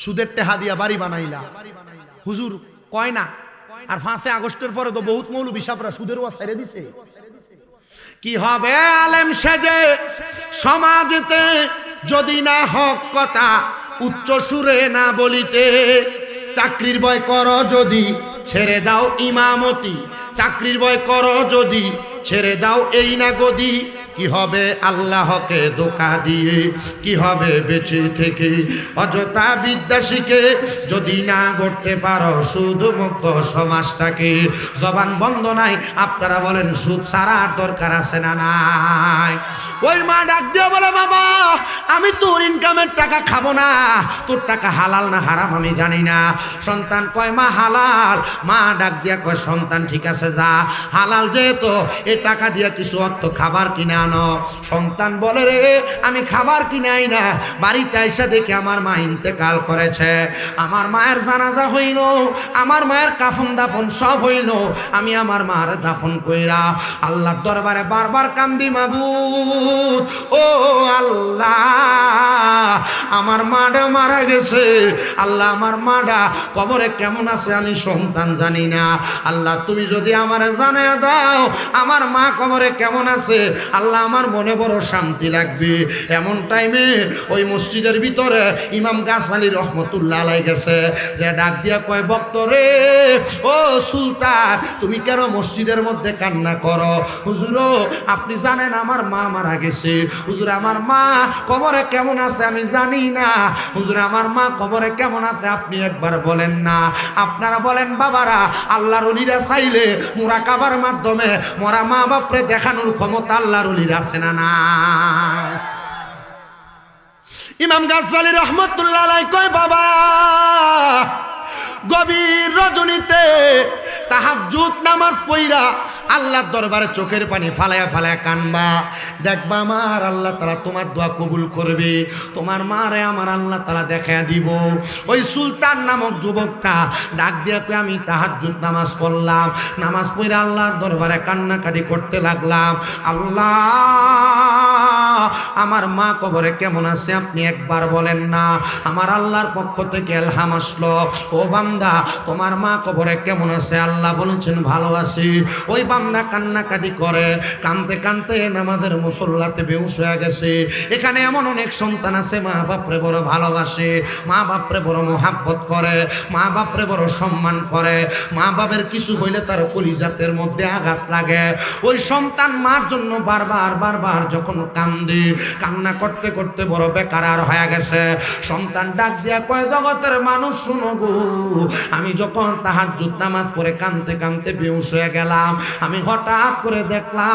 সুদের টেহা দিয়া বাড়ি বানাইলা। হুজুর কয় না, আর 5 আগস্টের পরে তো বহুত মৌলবী সাহেবরা সুদের ওয়াজ ছেড়ে দিছে। কি হবে আলেম সেজে সমাজেতে যদি না হক কথা উচ্চ সুরে না বলিতে, চাকরির ভয় করো যদি ছেড়ে দাও ইমামতি, চাকরির ভয় করো যদি ছেড়ে দাও এই না গদি, কি হবে আল্লাহকে ধোঁকা দিয়ে, কি হবে বেঁচে থেকে অযথা বিদ্যা শিখে যদি না গড়তে পারো শুধু মুক্ত সমাজটাকে। জবান বন্ধ নাই, আপনারা বলেন সুদ ছাড়ার দরকার আছে না নাই? ওই মা ডাক দিয়ে বলে বাবা আমি তোর ইনকামের টাকা খাবো না, তোর টাকা হালাল না হারাম আমি জানি না। সন্তান কয় মা হালাল। মা ডাক দিয়া কয় সন্তান ঠিক আছে যা, হালাল যেহেতু এই টাকা দিয়া কিছু অর্থ খাবার কিনে আনো। সন্তান বলে রে আমি খাবার কিনাই না, বাড়িতে এসে দেখি আমার মা ইন্তেকাল করেছে, আমার মায়ের জানাজা হইল, আমার মায়ের কাফন দাফন সব হইল, আমি আমার মার দাফন কইরা আল্লাহর দরবারে বারবার কান্দি মাবুদ ও আল্লাহ আমার মাডা মারা গেছে, আল্লাহ আমার মাডা কবরে কেমন আছে আমি সন্তান জানি না, আল্লাহ তুমি যদি আমারে জানিয়ে দাও আমার মা কবরে কেমন আছে, আল্লাহ আমার মনে বড় শান্তি লাগবে। এমন টাইমে ওই মসজিদের ভিতরে ইমাম গাছালী রহমতুল্লাহ আলাইহি গেছে, যে ডাক দিয়া কয় ভক্ত রে ও সুলতান তুমি কেন মসজিদের মধ্যে কান্না করো? হুজুর আপনি জানেন আমার মা মারা গেছে, হুজুর আমার মা কবরে কেমন আছে আমি জানি না, হুজুর আমার মা কবরে কেমন আছে আপনি একবার বলেন না। আপনারা বলেন বাবারা আল্লাহর ওলিরা চাইলে মুরাকাবার মাধ্যমে মরা মা বাপরে দেখানোর ক্ষমতা আল্লাহর ওলির আছে না না? ইমাম গাজ্জালী রহমতুল্লাহ আলাইহি কয় বাবা গভীর রজনীতে তাহাজ্জুদ নামাজ পড়া আল্লাহর দরবারে চোখের পানি ফালায়া ফালায়া কানবা, দেখবা আমার আল্লাহ তাআলা তোমার দোয়া কবুল করবে, তোমার মারে আমার আল্লাহ তাআলা দেখায়া দিব। ওই সুলতান নামক যুবকটা ডাক দিয়া কই আমি তাহাজ্জুদ নামাজ পড়লাম, নামাজ পড়ে আল্লাহর দরবারে কান্নাকাটি করতে লাগলাম, আল্লাহ আমার মা কবরে কেমন আছে আপনি একবার বলেন না। আমার আল্লাহর পক্ষ থেকে এলহাম আসলো, ও বান্দা তোমার মা কবরে কেমন আছে? আল্লাহ বলেছেন ভালো আছে। ওই বান্দা কান্নাকাটি করে, কানতে কানতে নামাজের মুসল্লাতে বেহুশ হয়ে গেছে। এখানে এমন অনেক সন্তান আছে মা বাপরে বড় ভালোবাসে, মা বাপরে বড় মোহাব্বত করে, মা বাপরে বড় সম্মান করে, মা বাপের কিছু হইলে তার কলিজাতের মধ্যে আঘাত লাগে। ওই সন্তান মার জন্য বারবার বারবার যখন কান্দে, কান্না করতে করতে বড় বেকার হয়ে গেছে। সন্তান ডাক দিয়া কয় জগতের মানুষ শুনো গো, আমি যখন তাহাজ্জুদ নামাজ পড়ে কানতে কানতে বেহুশ হয়ে গেলাম, আমি হঠাৎ করে দেখলাম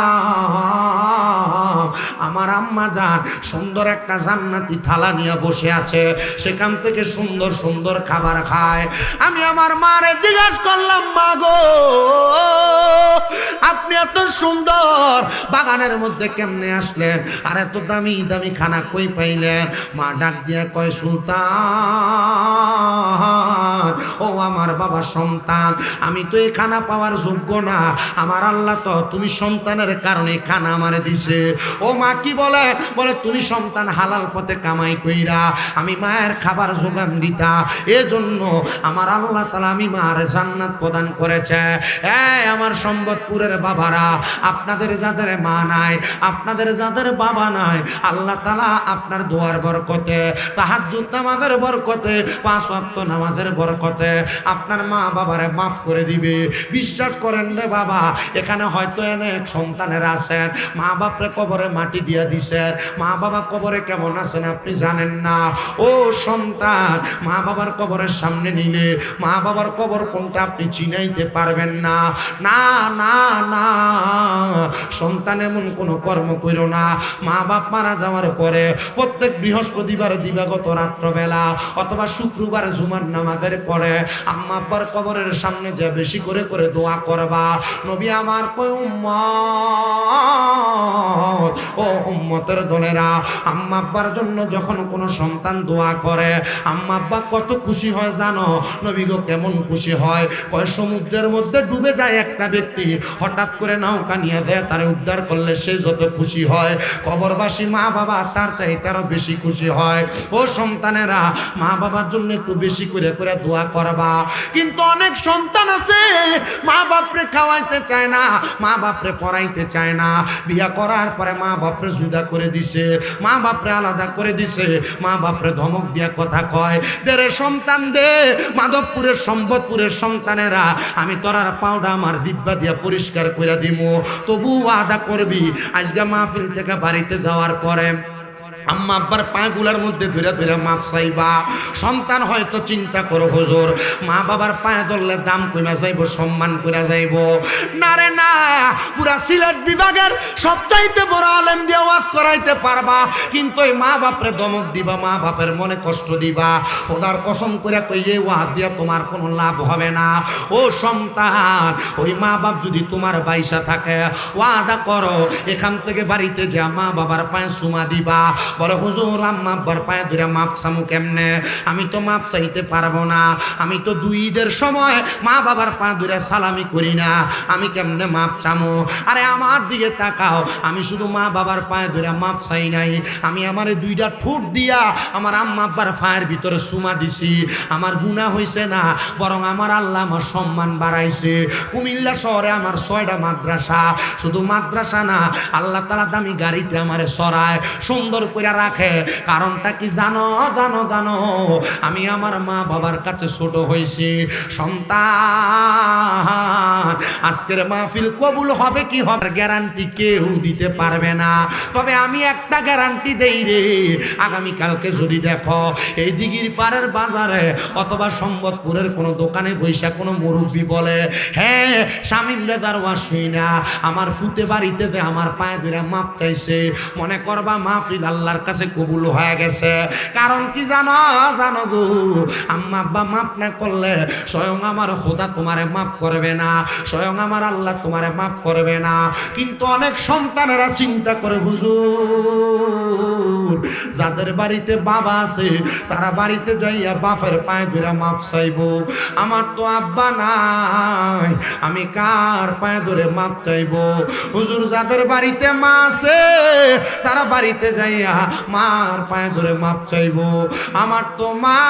আমার আম্মা জান সুন্দর একটা জান্নাতি থালা নিয়ে বসে আছে, সেখান থেকে সুন্দর সুন্দর খাবার খায়। আমি আমার মারে জিজ্ঞাসা করলাম মা গো আপনি এত সুন্দর বাগানের মধ্যে কেমনে আসলেন, আর এত দামি দামি খানা কই পাইলেন? মা ডাক দিয়া কয় সুলতান ও আমার বাবা সন্তান আমি তো এই খানা পাওয়ার যোগ্য না, আমার আল্লাহ তো তুমি সন্তানের কারণে খানা আমারে দিছে। ও মা কি বলে? বলে তুমি সন্তান হালাল পথে কামাই কইরা আমি মায়ের খাবার যোগান দিতা, এজন্য আমার আল্লাহ তাআলা আমি মার জান্নাত প্রদান করেছে। আমার সম্বতপুরের বাবারা আপনাদের যাদের মা নাই, আপনাদের যাদের বাবা নাই, আল্লাহ তাআলা আপনার দোয়ার বরকতে, তাহাজ্জুদ নামাজের বরকতে, 5 ওয়াক্ত নামাজের বরকতে আপনার মা বাবারে মাফ করে দিবে। বিশ্বাস করেন রে বাবা, এখানে হয়তো অনেক সন্তানেরা আছেন মা বাপরে কবরে মাটি দিয়া দিছেন, মা বাবা কবরে কেমন আছেন আপনি জানেন না। ও সন্তান মা বাবার কবরের সামনে নিলে মা বাবার কবর কোনটা আপনি চিনাইতে পারবেন না। না না না সন্তান এমন কোনো কর্ম করো না, মা বাপ মারা যাওয়ার পরে প্রত্যেক বৃহস্পতিবার দিবাগত রাত্রবেলা অথবা শুক্রবার জুমার নামাজের পরে আম্মা আব্বার কবরের সামনে যে বেশি করে করে দোয়া করবা। নবী আমার কই উম্মত, ও উম্মতের দলেরা, আম্মা আব্বার জন্য যখন কোনো সন্তান দোয়া করে আম্মা আব্বা কত খুশি হয় জানো? নবী গো কেমন খুশি হয়? কয় সমুদ্রের মধ্যে ডুবে যায় একটা ব্যক্তি, হঠাৎ করে করে নৌকা নিয়ে দেয় তারে উদ্ধার করলে সে যত খুশি হয়, কবরবাসী মা বাবা তার চাইতে আরো বেশি খুশি হয়। ও সন্তানেরা, মা বাবার জন্য একটু বেশি করে করে দোয়া করবা। কিন্তু অনেক সন্তান আছে মা বাপরে খাওয়াইতে চায় না, মা বাপরে পড়াইতে চায় না, বিয়া করার পরে মা বাপরে জুদা করে দিছে, মা বাপরে আলাদা করে দিছে, মা বাপরে ধমক দিয়া কথা কয়, দেরে সন্তান দে। মাধবপুরের সম্পদপুরের সন্তানেরা, আমি তোরার পাউডা আমার জিব্বা দিয়া পরিষ্কার করে দিব, তবু ওয়াদা করবি আজকে মাহফিল থেকে বাড়িতে যাওয়ার পরে আম্মা আব্বার পাগুলার মধ্যে ধরে ধরে মাপ চাইবা। সন্তান হয়তো চিন্তা করো হুজুর মা বাবার পায়ে ধরলে দাম কমে যাইব, সম্মান করে যাইব। না রে না, পুরা সিলেট বিভাগের সবচাইতে বড় আলেম দিয়ে ওয়াজ করাইতে পারবা, কিন্তু ওই মা বাপরে ধমক দিবা, মা বাপের মনে কষ্ট দিবা। খোদার কসম করে কই এই ওয়াজ দিয়া তোমার কোনো লাভ হবে না। ও সন্তান, ওই মা বাপ যদি তোমার বাইসা থাকে, ওয়াদা করো এখান থেকে বাড়িতে যা মা বাবার পায়ে চুমা দিবা। বলে হুজুর আম্মা আব্বার পায়ে ধরে মাপ চামু কেমনে? আমি তো মাপ চাইতে পারবো না, আমি তো দুই ঈদের সময় মা বাবার পা ধরে সালামি করি না, আমি কেমনে মাপ চামু? আরে আমার দিকে তাকাও, আমি শুধু মা বাবার পায়ে ধরে মাপ চাই নাই, আমি আমার দুইটা ঠোঁট দিয়া আমার আম্মা আব্বার পায়ের ভিতরে চুমা দিছি। আমার গুনাহ হইছে না, বরং আমার আল্লাহ আমার সম্মান বাড়াইছে। কুমিল্লা শহরে আমার 6টা মাদ্রাসা, শুধু মাদ্রাসা না, আল্লাহ তাআলা দামি গাড়িতে আমারে সরায় সুন্দর করে রাখে। কারণটা কি জানো? জানো জানো আমি আমার মা বাবার কাছে ছোট হয়েছি। সন্তান, আজকের মাহফিল কবুল হবে কি হবে গ্যারান্টি কেউ দিতে পারবে না, তবে আমি একটা গ্যারান্টি দেই রে, আগামীকালকে যদি দেখো এই দিঘির পাড়ের বাজারে অথবা সম্বতপুরের কোনো দোকানে বৈশা কোনো মুরব্বী বলে, হ্যাঁ শামিম রেজার ওয়াজ শুই না আমার ফুতে বাড়িতে যে আমার পায়ে ধরে মাপ চাইছে, মনে করবা মাহফিল আল্লাহর কাছে কবুল হয়ে গেছে। কারণ কি জানো? জানো গো, আম্মা আব্বা মাপ না করলে স্বয়ং আমার খোদা তোমারে মাপ করবে না, স্বয়ং আমার আল্লাহ তোমারে মাপ করবে না। কিন্তু অনেক সন্তানেরা চিন্তা করে হুজুর যাদের বাড়িতে বাবা আছে তারা বাড়িতে যাইয়া বাপের পায়ে ধরে মাপ চাইবো, আমার তো আব্বা নাই, আমি কার পায়ে ধরে মাপ চাইবো? হুজুর যাদের বাড়িতে মা আছে তারা বাড়িতে যাইয়া মার পায়ে ধরে মাপ চাইবো, আমার তো মা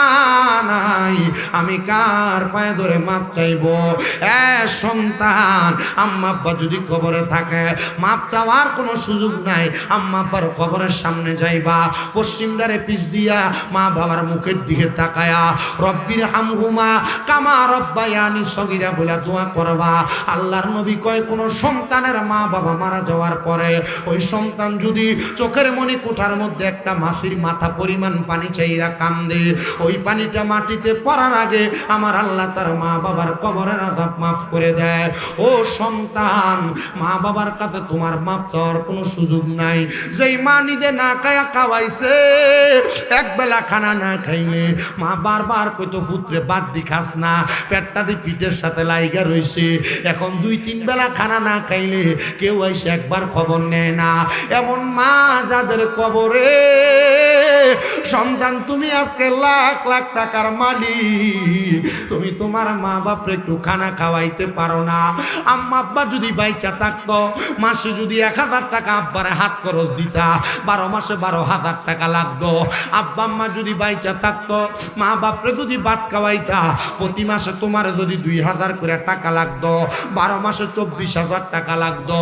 নাই, আমি কার পায়ে ধরে মাপ চাইবো? সন্তান, আম্মা আব্বা যদি কবরে থাকে মাপ চাওয়ার কোনো সুযোগ নাই। আম্মা আব্বার কবরের সামনে যাইবা, পশ্চিম দ্বারে পিছ দিয়া মা বাবার মুখের দিকে তাকায়া রব্বির হামহুমা কামা রব্বায়ানি সগীরা বলে দোয়া করবা। আল্লাহর নবী কয় কোন সন্তানের মা বাবা মারা যাওয়ার পরে ওই সন্তান যদি চোখের মনি কোঠার মধ্যে একটা মাছির মাথা পরিমাণ পানি চাইরা কান্দে, ওই পানিটা মাটিতে পড়ার আগে আমার আল্লাহ তার মা বাবার কবরের আযাব মাফ করে দেয়। ও সন্তান, মা বাবার কাছে তোমার মাপ চাওয়ার কোনো সুযোগ নাই। যেই মা নিজে না খায়া খাওয়াইছে, এক বেলা খানা না খাইলে মা বারবার কইতো পুত্রে বাদ দি খাস না, পেটটা দি পিঠের সাথে লাইগা রইছে, এখন 2-3 বেলা খানা না খাইলে কেউ এসে একবার খবর নেয় না। এমন মা যাদের কবরে সন্তান, তুমি আজকে লাখ লাখ টাকার মালিক, তুমি তোমার মা বাপরে একটু খানা খাওয়াইতে পারো না। আম্মা আব্বা যদি বাইচা থাকতো মাসে যদি 1000 টাকা আব্বারে হাত খরচ দিতা, 12 মাসে 12,000 টাকা লাগতো। আব্বা আম্মা যদি বাইচা থাকতো মা বাপরে যদি ভাত খাওয়াইতা, প্রতি মাসে তোমার যদি 2000 করে টাকা লাগতো, 12 মাসে 24,000 টাকা লাগতো।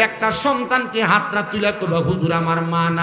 একটা সন্তানকে হাতরা তুলে তো হুজুর আমার মা নাই,